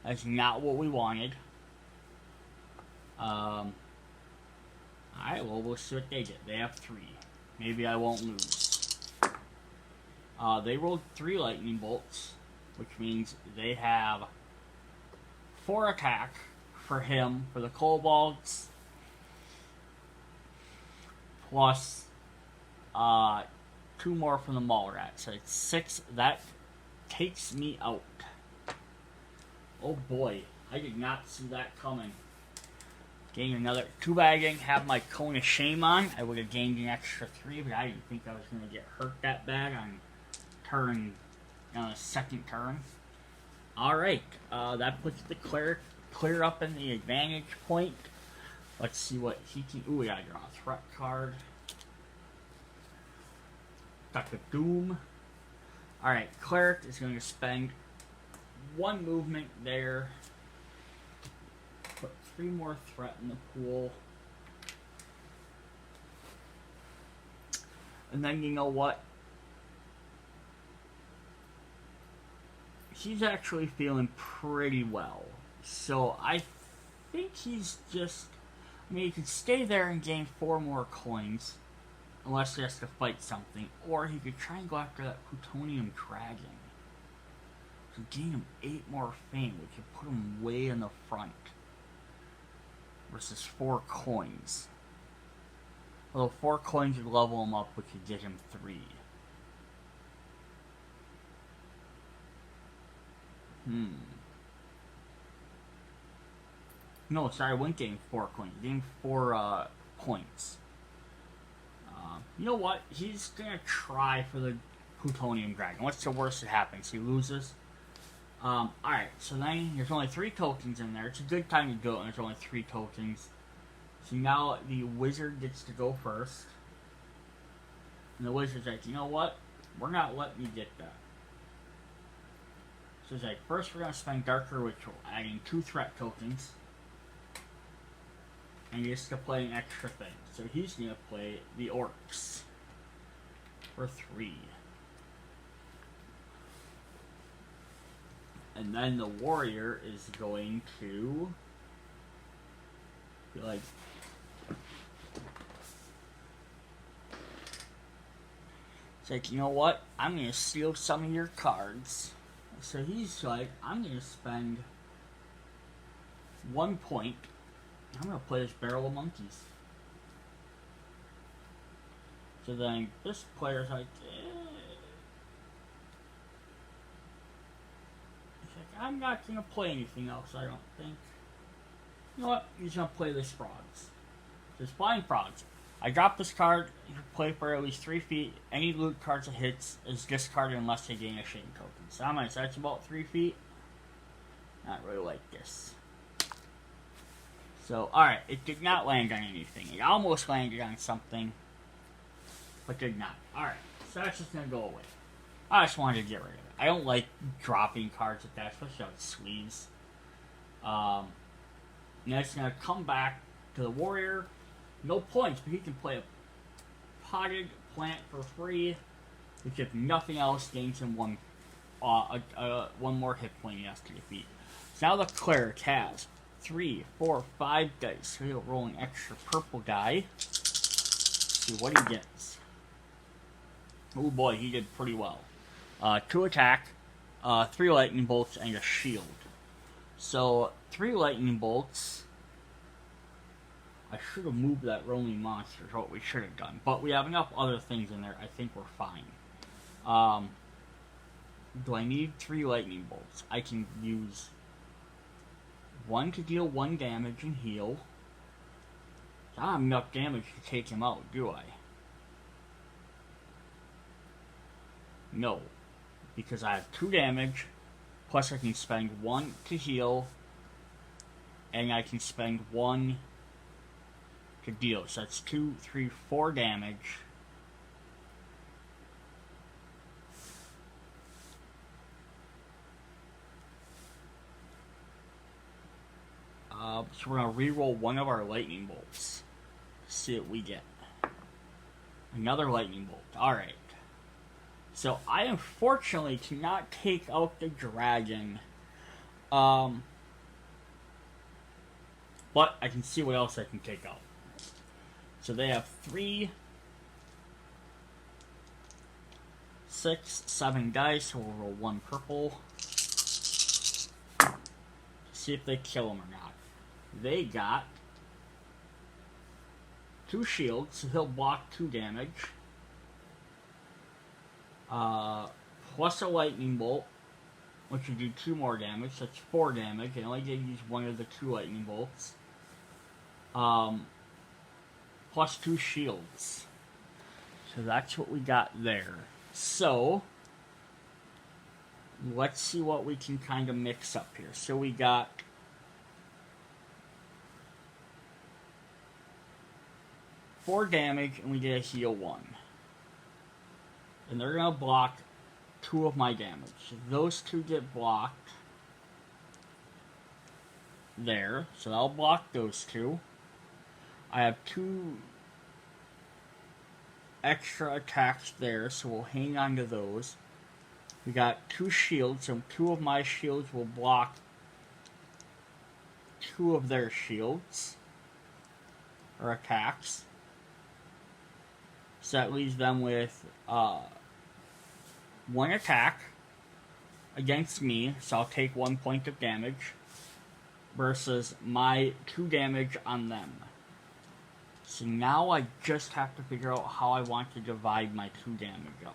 That's not what we wanted. Alright, well, we'll see what they get. They have 3. Maybe I won't lose. They rolled 3 lightning bolts, which means they have 4 attack for him, for the kobolds, plus 2 more from the Mallrat. So it's 6. That takes me out. Oh boy, I did not see that coming. Gain another. Too bad I didn't have my Cone of Shame on. I would have gained an extra 3, but I didn't think I was going to get hurt that bad on turn on his second turn. Alright, that puts the clear up in the advantage point. Let's see what he can... Ooh, we gotta draw a threat card. Dr. Doom. Alright, Cleric is going to spend 1 movement there. Put 3 more threat in the pool. And then, you know what? He's actually feeling pretty well. So, I think he's just... I mean, he could stay there and gain 4 more coins. Unless he has to fight something. Or he could try and go after that Plutonium Dragon. To gain him 8 more fame, which would put him way in the front. Versus 4 coins. Although 4 coins would level him up, which would get him 3. No, sorry, I wouldn't gain 4 coins. I gained 4 points. You know what? He's gonna try for the Plutonium Dragon. What's the worst that happens? He loses. Alright, so then there's only 3 tokens in there. It's a good time to do it when there's only 3 tokens. So now the wizard gets to go first. And the wizard's like, you know what? We're not letting you get that. So he's like, first we're going to spend Darker Ritual, adding 2 threat tokens. And he gets to play an extra thing. So he's going to play the Orcs. For 3. And then the warrior is going to be like, it's like, you know what? I'm going to steal some of your cards. So he's like, I'm going to spend 1 point. I'm going to play this Barrel of Monkeys. So then this player's like, I'm not going to play anything else, I don't think. You know what? He's going to play this Frogs. Just playing Frogs. I drop this card. You can play for at least 3 feet. Any loot cards that hits is discarded unless they gain a shame token. So how much? That's about 3 feet. Not really like this. So, alright. It did not land on anything. It almost landed on something. But did not. Alright. So that's just going to go away. I just wanted to get rid of it. I don't like dropping cards like that, especially on sleeves. Now it's going to come back to the warrior. No points, but he can play a potted plant for free. Which, if nothing else, gains him 1 more hit point he has to defeat. So now the cleric has 3, 4, 5 dice. So he'll roll an extra purple die. See what he gets. Oh boy, he did pretty well. 2 attack, 3 lightning bolts, and a shield. So, 3 lightning bolts. I should have moved that rolling monster, is what we should have done. But we have enough other things in there, I think we're fine. Do I need 3 lightning bolts? I can use 1 to deal 1 damage and heal. I don't have enough damage to take him out, do I? No. Because I have 2 damage, plus I can spend 1 to heal, and I can spend 1 to deal. So that's 2, 3, 4 damage. So we're going to reroll 1 of our lightning bolts. See what we get. Another lightning bolt. Alright. So I unfortunately cannot take out the dragon. But I can see what else I can take out. So they have 3, 6, 7 dice. So we'll roll 1 purple. See if they kill him or not. They got 2 shields, so he'll block 2 damage. Plus a lightning bolt, which would do 2 more damage. So that's 4 damage. I only did use 1 of the 2 lightning bolts. Plus 2 shields. So that's what we got there. So let's see what we can kind of mix up here. So we got 4 damage, and we get a heal 1. And they're going to block 2 of my damage. So those 2 get blocked. There. So I'll block those 2. I have 2 extra attacks there, so we'll hang on to those. We got 2 shields, so 2 of my shields will block 2 of their shields. Or attacks. So that leaves them with 1 attack against me, so I'll take 1 point of damage, versus my 2 damage on them. So now I just have to figure out how I want to divide my 2 damage up.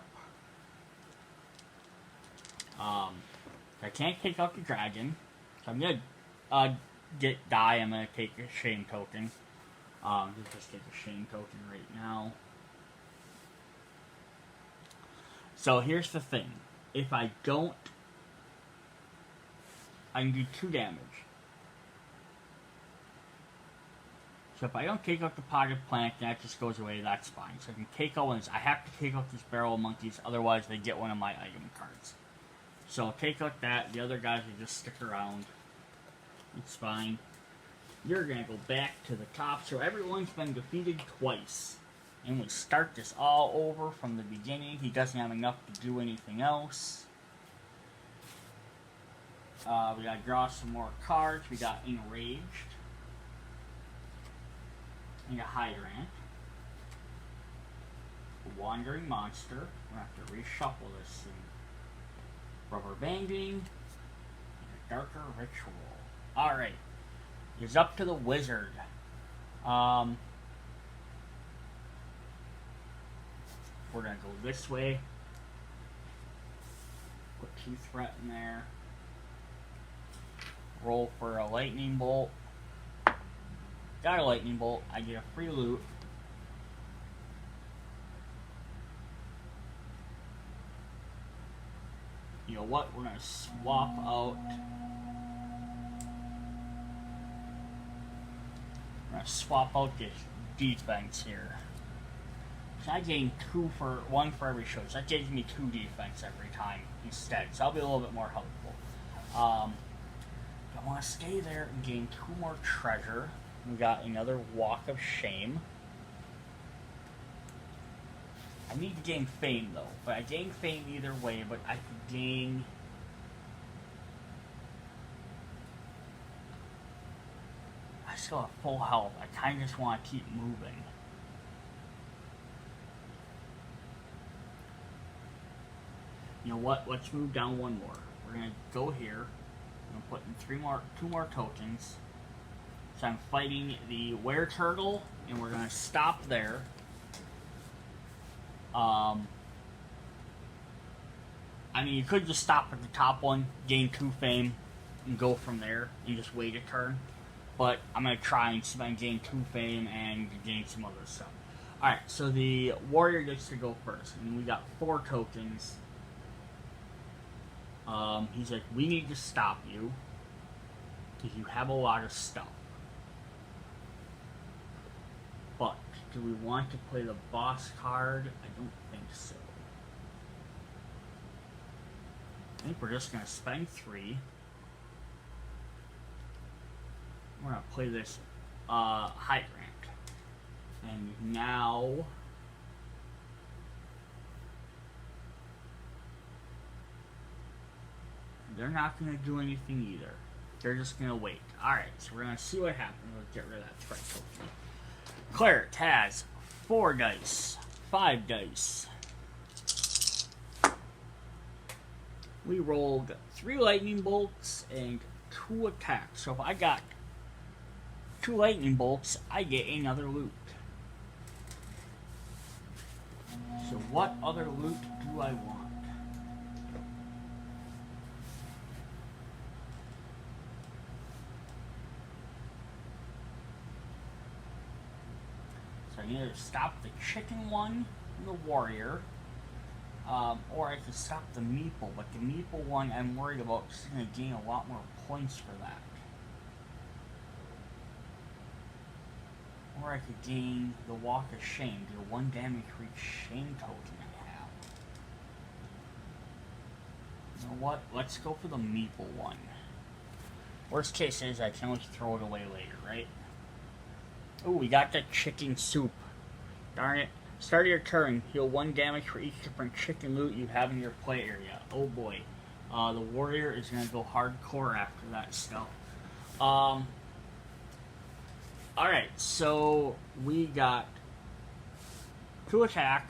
I can't take out the dragon, so I'm gonna die. I'm gonna take a shame token. Just take a shame token right now. So here's the thing. If I don't, I can do 2 damage. So if I don't take out the potted plant, that just goes away, that's fine. So I can take out ones. I have to take out these barrel of monkeys, otherwise they get one of my item cards. So I'll take out that. The other guys will just stick around. It's fine. You're gonna go back to the top. So everyone's been defeated twice. And we start this all over from the beginning. He doesn't have enough to do anything else. We gotta draw some more cards. We got Enraged. And a Hydrant. A Wandering Monster. We're gonna have to reshuffle this thing. Rubber Banding. And a Darker Ritual. Alright. It's up to the wizard. We're gonna go this way. Put 2 threat in there. Roll for a lightning bolt. Got a lightning bolt. I get a free loot. You know what? We're gonna swap out. We're gonna swap out this defense here. So I gain 1 for every show. So that gives me 2 defense every time instead. So I'll be a little bit more helpful. I want to stay there and gain 2 more treasure. We got another Walk of Shame. I need to gain Fame though. But I gain Fame either way, but I could gain... I still have full health. I kind of just want to keep moving. You know what? Let's move down 1 more. We're gonna go here. I'm gonna put in 2 more tokens. So I'm fighting the Were-Turtle, and we're gonna stop there. I mean, you could just stop at the top one, gain 2 fame, and go from there, and just wait a turn. But I'm gonna try and see if I can gain 2 fame and gain some other stuff. Alright, so the warrior gets to go first, and we got 4 tokens. He's like, we need to stop you, because you have a lot of stuff. But, do we want to play the boss card? I don't think so. I think we're just going to spend 3. We're going to play this Hydrant. And now... they're not going to do anything either. They're just going to wait. Alright, so we're going to see what happens. Let's get rid of that threat token. Cleric has 4 dice, 5 dice. We rolled 3 lightning bolts and 2 attacks. So if I got 2 lightning bolts, I get another loot. So what other loot do I want? So I need to stop the chicken one and the warrior. Or I could stop the meeple, but the meeple one I'm worried about is going to gain a lot more points for that. Or I could gain the Walk of Shame, do 1 damage for each shame token I have. You know what? Let's go for the meeple one. Worst case is I can always throw it away later, right? Ooh, we got the chicken soup. Darn it. Start of your turn. Heal 1 damage for each different chicken loot you have in your play area. Oh boy. The warrior is going to go hardcore after that stuff. Alright, so we got 2 attack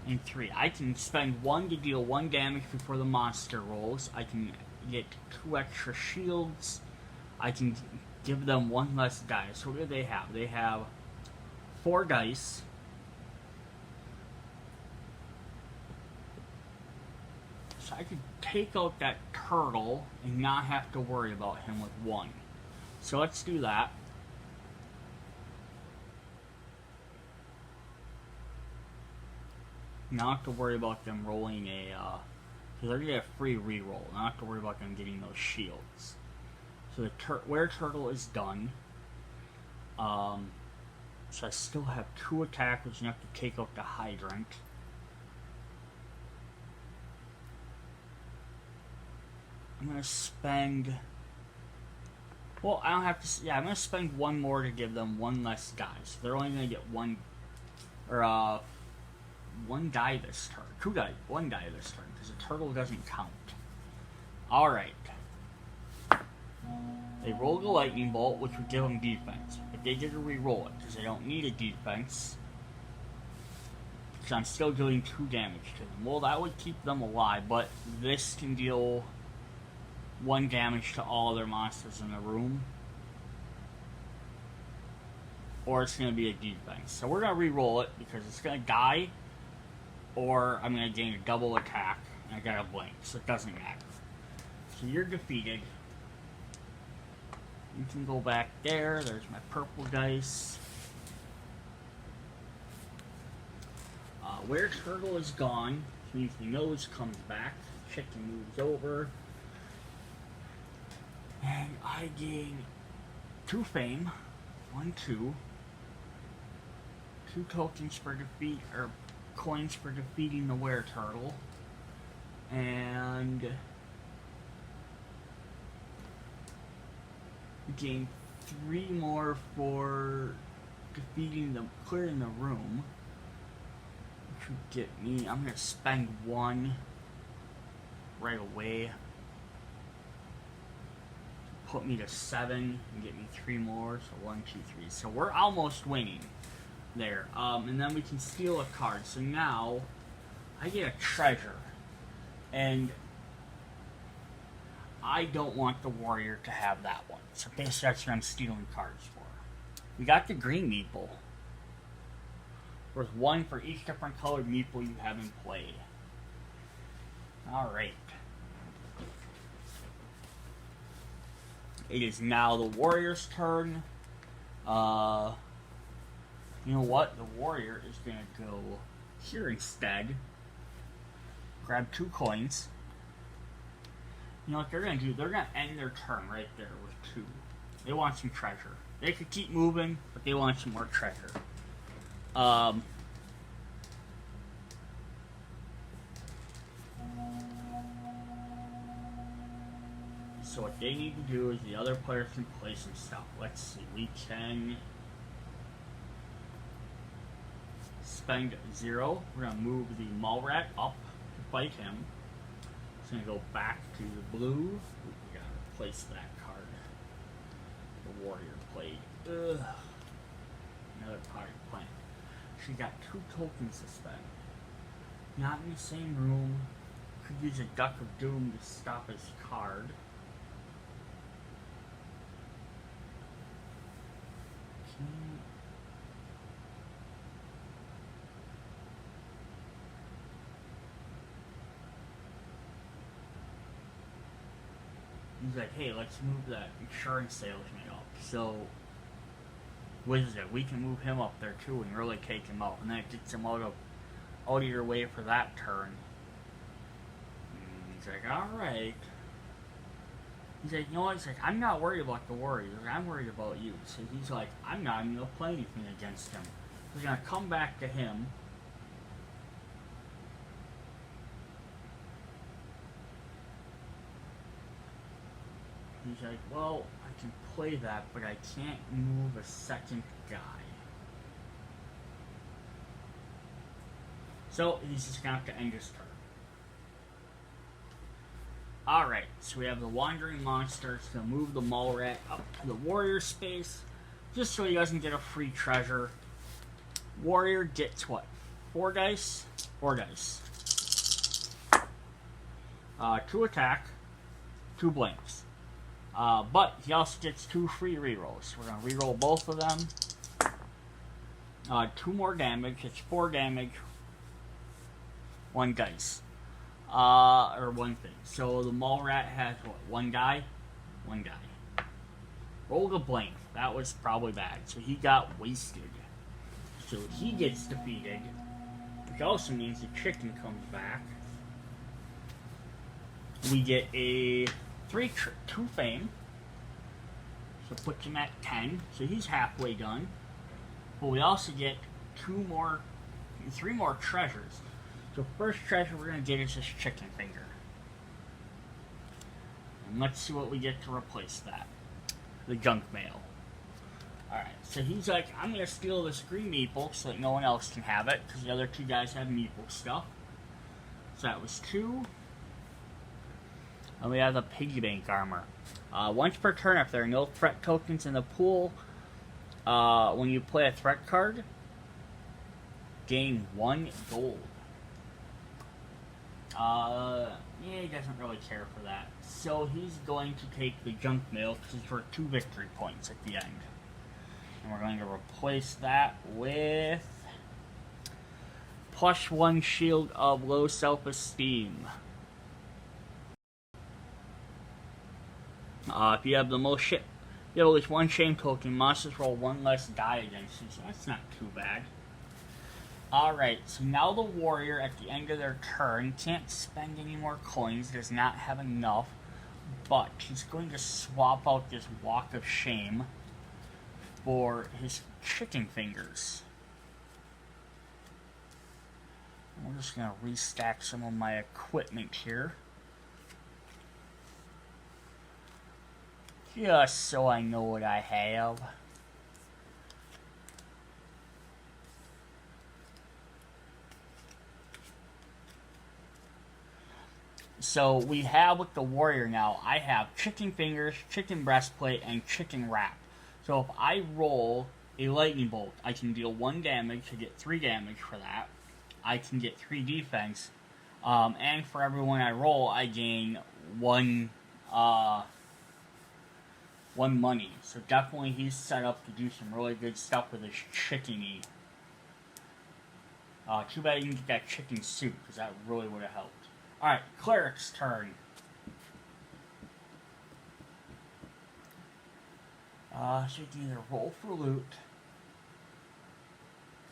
and 3. I can spend 1 to deal 1 damage before the monster rolls. I can get 2 extra shields. I can give them 1 less dice. So what do they have? They have 4 dice. So I could take out that turtle and not have to worry about him with 1. So let's do that. Not have to worry about them rolling a, because they're going to get a free reroll. Not have to worry about them getting those shields. So the were turtle is done. So I still have 2 attack, which is enough to take out the hydrant. I'm gonna spend. Well, I don't have to. Yeah, I'm gonna spend 1 more to give them 1 less die. So they're only gonna get 1, or 1 die this turn. 2 die, 1 die this turn, because the turtle doesn't count. All right. They rolled a lightning bolt, which would give them defense, but they did re-roll it because they don't need a defense. Because I'm still doing 2 damage to them. Well, that would keep them alive, but this can deal 1 damage to all other monsters in the room. Or it's going to be a defense. So we're going to re-roll it because it's going to die, or I'm going to gain a double attack, and I got a blink, so it doesn't matter. So you're defeated. You can go back there. There's my purple dice. Where turtle is gone, which means the nose comes back. Chicken moves over. And I gain 2 fame. 1, 2. 2 tokens for defeat, or coins for defeating the were turtle. And gain 3 more for defeating them, clearing the room. Which would get me, I'm gonna spend 1 right away. Put me to 7 and get me 3 more, so 1, 2, 3. So we're almost winning there. And then we can steal a card. So now I get a treasure. And I don't want the warrior to have that one. So basically that's what I'm stealing cards for. We got the green meeple. Worth 1 for each different colored meeple you have in play. Alright. It is now the warrior's turn. You know what? The warrior is going to go here instead. Grab 2 coins. You know what they're going to do? They're going to end their turn right there with 2. They want some treasure. They could keep moving, but they want some more treasure. So what they need to do is the other players can play some stuff. Let's see. We can spend 0. We're going to move the Mallrat up to fight him. It's going to go back to the blue. Ooh, we got to replace that card. The warrior played. Ugh. Another party plant. She got 2 tokens to spend. Not in the same room. Could use a Duck of Doom to stop his card. He's like, hey, let's move that insurance salesman up. So Wizard. We can move him up there too and really take him out. And then it gets him out of your way for that turn. And he's like, alright. He's like, you know what? He's like, I'm not worried about the Warriors. I'm worried about you. So he's like, I'm not even going to play anything against him. We're going to come back to him. He's like, well, I can play that, but I can't move a second guy. So he's just going to have to end his turn. Alright, so we have the Wandering Monster. It's going to move the Mall Rat up to the Warrior space, just so he doesn't get a free treasure. Warrior gets what? 4 dice? 4 dice. 2 attack, 2 blanks. But he also gets 2 free rerolls. We're going to reroll both of them. 2 more damage. It's 4 damage. 1 dice. Or 1 thing. So the Mall Rat has what? 1 guy? 1 guy. Rolled a blank. That was probably bad. So he got wasted. So he gets defeated. Which also means the chicken comes back. We get a 2 fame. So puts him at 10. So he's halfway done. But we also get 3 more treasures. So first treasure we're going to get is this chicken finger. And let's see what we get to replace that. The junk mail. Alright, so he's like, I'm going to steal this green meeple so that no one else can have it. Because the other 2 guys have meeple stuff. So that was 2. And we have the piggy bank armor. Once per turn, if there are no threat tokens in the pool, when you play a threat card, gain 1 gold. Yeah, he doesn't really care for that. So he's going to take the junk mail because it's for 2 victory points at the end. And we're going to replace that with +1 shield of low self-esteem. If you have the most shit, you have at least 1 shame token. Monsters roll 1 less die against you, so that's not too bad. Alright, so now the warrior at the end of their turn can't spend any more coins, does not have enough, but he's going to swap out this walk of shame for his chicken fingers. I'm just going to restack some of my equipment here. Just so I know what I have. So we have with the warrior now, I have chicken fingers, chicken breastplate, and chicken wrap. So if I roll a lightning bolt, I can deal 1 damage to get 3 damage for that. I can get 3 defense. And for every one I roll, I gain 1 money. So definitely he's set up to do some really good stuff with his chickeny. Too bad he didn't get that chicken suit, because that really would have helped. Alright, Cleric's turn. So you can either roll for loot.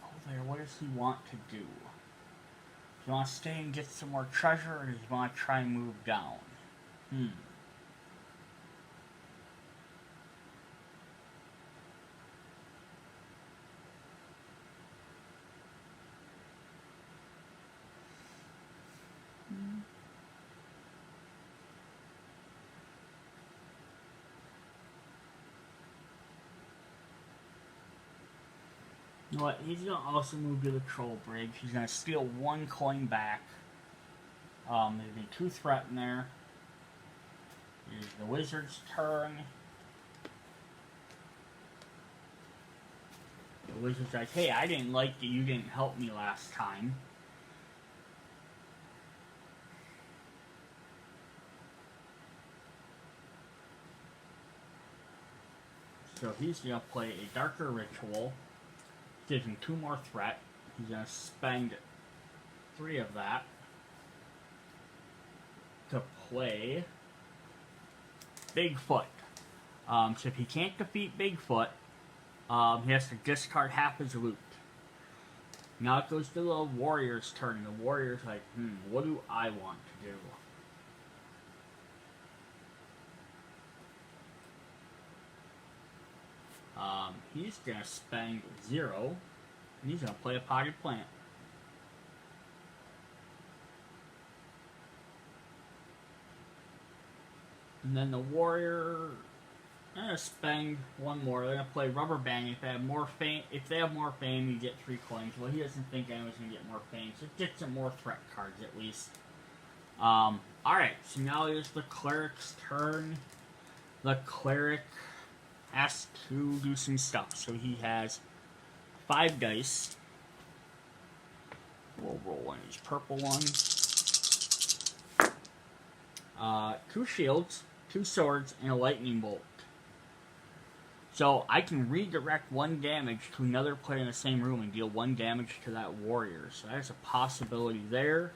Oh, there, what does he want to do? Do you want to stay and get some more treasure, or does he want to try and move down? You know what? He's going to also move to the Troll Bridge. He's going to steal 1 coin back. There'll be 2 threat in there. Here's the wizard's turn. The wizard's like, hey, I didn't like that you didn't help me last time. So he's going to play a darker ritual. Gives him 2 more threat. He's going to spend 3 of that to play Bigfoot. So if he can't defeat Bigfoot, He has to discard half his loot. Now it goes to the warrior's turn. The warrior's like, what do I want to do? He's gonna spend 0, and he's gonna play a potted plant. And then the warrior, I'm gonna spend 1 more. They're gonna play rubber band. If they have more fame, you get 3 coins. Well, he doesn't think anyone's gonna get more fame, so get some more threat cards at least. Alright, so now it is the cleric's turn. The cleric has to do some stuff. So he has 5 dice. We'll roll one of these purple ones. 2 shields, 2 swords, and a lightning bolt. So I can redirect 1 damage to another player in the same room and deal 1 damage to that warrior. So there's a possibility there.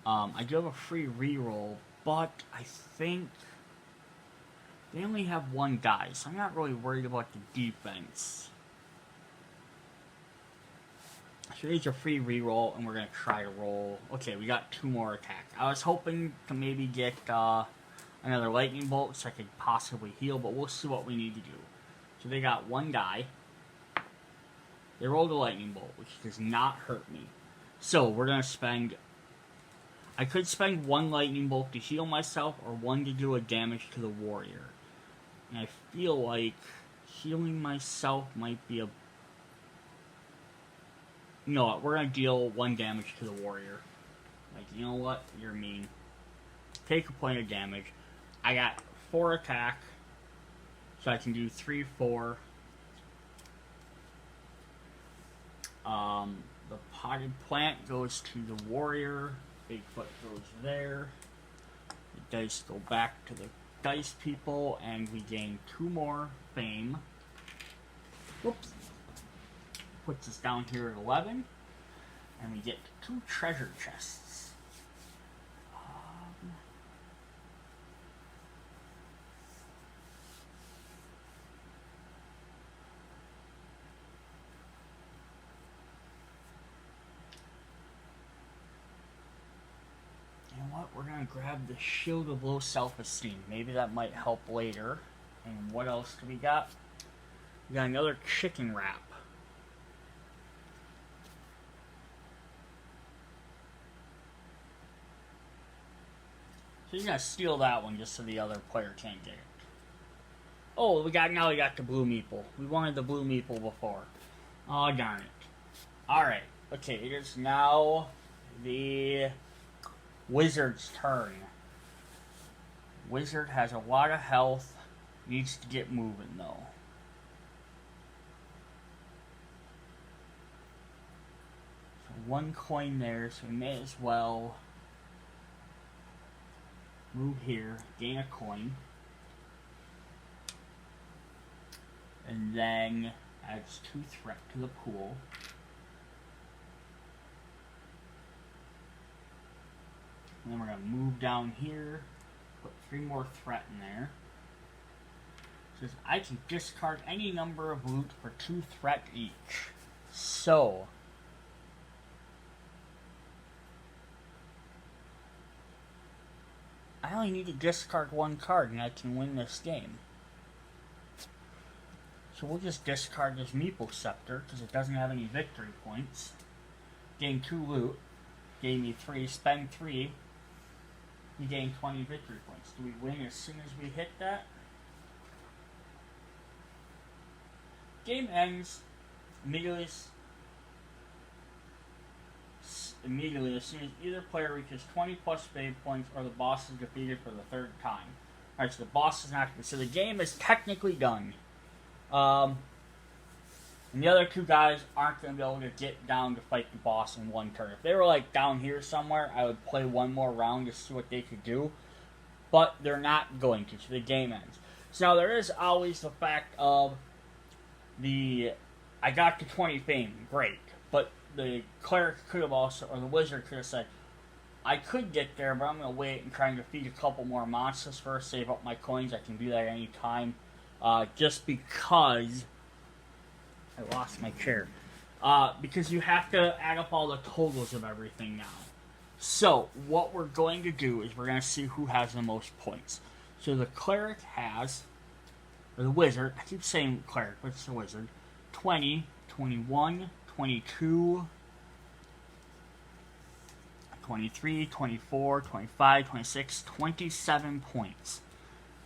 I do have a free reroll, but I think they only have 1 die, so I'm not really worried about the defense. So here's a free reroll, and we're going to try to roll. Okay, we got 2 more attack. I was hoping to maybe get another lightning bolt so I could possibly heal, but we'll see what we need to do. So they got 1 die. They rolled a lightning bolt, which does not hurt me. So we're going to spend... I could spend 1 lightning bolt to heal myself, or 1 to do a damage to the warrior. And I feel like healing myself might be a... You know what, we're going to deal 1 damage to the warrior. Like, you know what? You're mean. Take a point of damage. I got 4 attack, so I can do 3, 4. The potted plant goes to the warrior. Bigfoot goes there. The dice go back to the dice people, and we gain 2 more fame. Whoops. Puts us down here at 11, and we get 2 treasure chests. You know what? We're gonna grab the Shield of Low Self-Esteem. Maybe that might help later. And what else do we got? We got another chicken wrap. So you're gonna steal that one just so the other player can't get it. Oh, now we got the blue meeple. We wanted the blue meeple before. Oh, darn it. Alright. Okay, it is now the wizard's turn. Wizard has a lot of health. Needs to get moving though. So 1 coin there, so we may as well move here, gain a coin, and then adds 2 threat to the pool. And then we're going to move down here, put 3 more threat in there. It says I can discard any number of loot for 2 threat each. So I only need to discard 1 card and I can win this game. So we'll just discard this Meeple Scepter because it doesn't have any victory points. Gain 2 loot. Gave me 3, spend 3. You gain 20 victory points. Do we win as soon as we hit that? Game ends immediately as soon as either player reaches 20 plus save points or the boss is defeated for the 3rd time. Alright, so the boss is not... So the game is technically done. And the other 2 guys aren't going to be able to get down to fight the boss in 1 turn. If they were like down here somewhere, I would play 1 more round to see what they could do. But they're not going to, so the game ends. So now there is always the fact of I got to 20 fame, great. But the cleric could have also, or the wizard could have said, I could get there, but I'm going to wait and try and defeat a couple more monsters first, save up my coins. I can do that any time. Just because I lost my chair. Because you have to add up all the totals of everything now. So, what we're going to do is we're going to see who has the most points. So the cleric has, or the wizard, I keep saying cleric, but it's the wizard, 20, 21, 22, 23, 24, 25, 26, 27 points.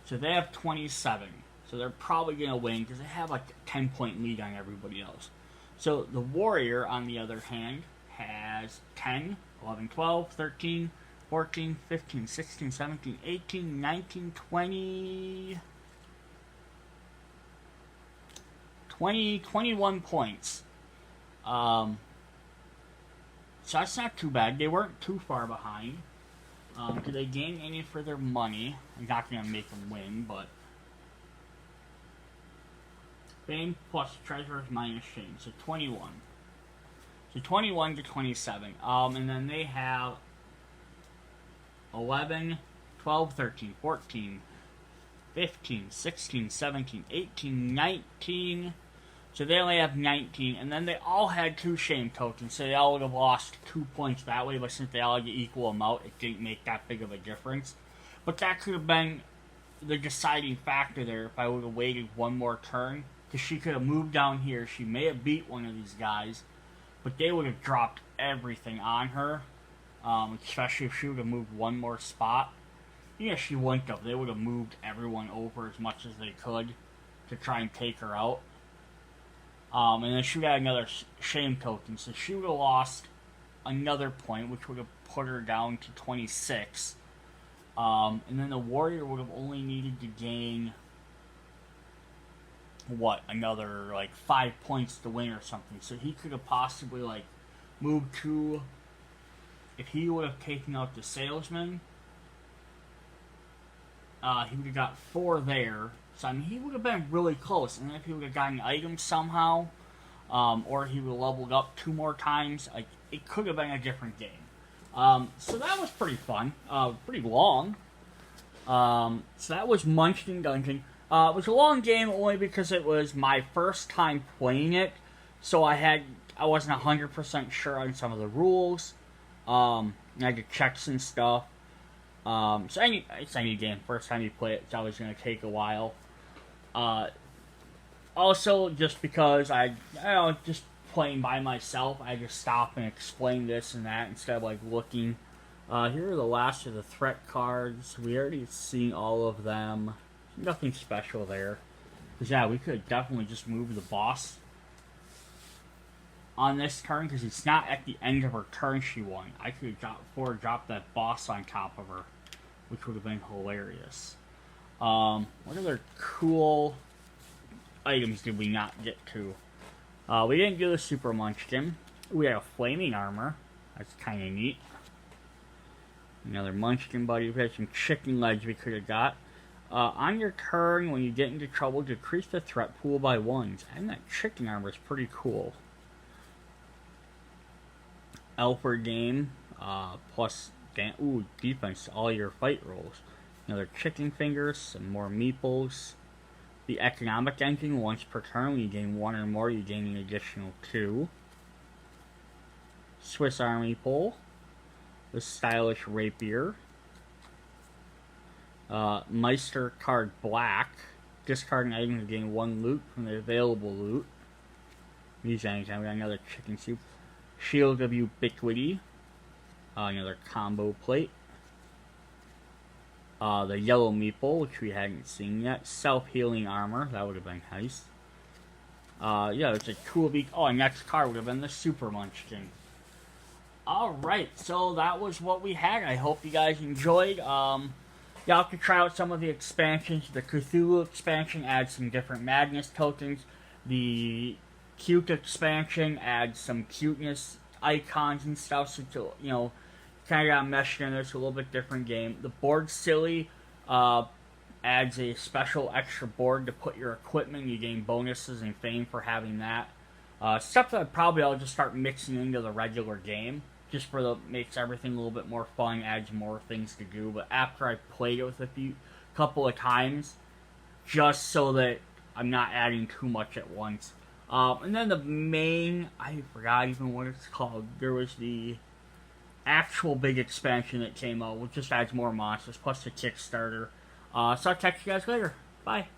So they have 27. So they're probably going to win because they have like a 10-point lead on everybody else. So the warrior, on the other hand, has 10, 11, 12, 13, 14, 15, 16, 17, 18, 19, 20, 21 points. So that's not too bad. They weren't too far behind. Did they gain any further money? I'm not going to make them win, but... Fame plus treasures minus shame, so 21. So 21 to 27. And then they have 11, 12, 13, 14, 15, 16, 17, 18, 19. So they only have 19. And then they all had 2 shame tokens, so they all would have lost 2 points that way. But since they all get equal amount, it didn't make that big of a difference. But that could have been the deciding factor there if I would have waited one more turn. Because she could have moved down here. She may have beat one of these guys. But they would have dropped everything on her. Especially if she would have moved one more spot. Yeah, she wouldn't have. They would have moved everyone over as much as they could to try and take her out. And then she got another shame token. So she would have lost another point, which would have put her down to 26. And then the warrior would have only needed to gain... another, 5 points to win or something. So he could have possibly, moved to... If he would have taken out the salesman, he would have got 4 there. So, I mean, he would have been really close. And then if he would have gotten items somehow, or he would have leveled up 2 more times, it could have been a different game. So that was pretty fun. Pretty long. So that was Munchkin Dungeon. It was a long game only because it was my first time playing it, so I wasn't 100% sure on some of the rules. I had to check some stuff. So it's any game. First time you play it, it's always going to take a while. Also, just because just playing by myself, I just stop and explain this and that instead of looking. Here are the last of the threat cards. We already seen all of them. Nothing special there. Because, yeah, we could definitely just move the boss on this turn, because it's not at the end of her turn she won. I could have dropped that boss on top of her, which would have been hilarious. What other cool items did we not get to? We didn't do the Super Munchkin. We had a flaming armor. That's kind of neat. Another Munchkin buddy. We had some chicken legs we could have got. On your turn, when you get into trouble, decrease the threat pool by 1. And that chicken armor is pretty cool. Alfred game, plus defense to all your fight rolls. Another chicken fingers, some more meeples. The economic engine, once per turn, when you gain 1 or more, you gain an additional 2. Swiss Army pole. The stylish rapier. Meister card black. Discard an item to gain 1 loot from the available loot. Use anytime. We got another chicken soup. Shield of Ubiquity. Another combo plate. The yellow meeple, which we hadn't seen yet. Self-healing armor. That would have been nice. Yeah, it's a cool next card would have been the Super Munchkin. Alright, so that was what we had. I hope you guys enjoyed. Y'all can try out some of the expansions. The Cthulhu expansion adds some different Madness tokens. The Cute expansion adds some cuteness icons and stuff. So, kind of got meshed in there. It's a little bit different game. The Board Silly adds a special extra board to put your equipment. You gain bonuses and fame for having that. Stuff that probably I'll just start mixing into the regular game. Just makes everything a little bit more fun, adds more things to do. But after I played it with couple of times, just so that I'm not adding too much at once, And then the main, I forgot even what it's called. There was the actual big expansion that came out, which just adds more monsters, plus the Kickstarter. So I'll catch you guys later. Bye.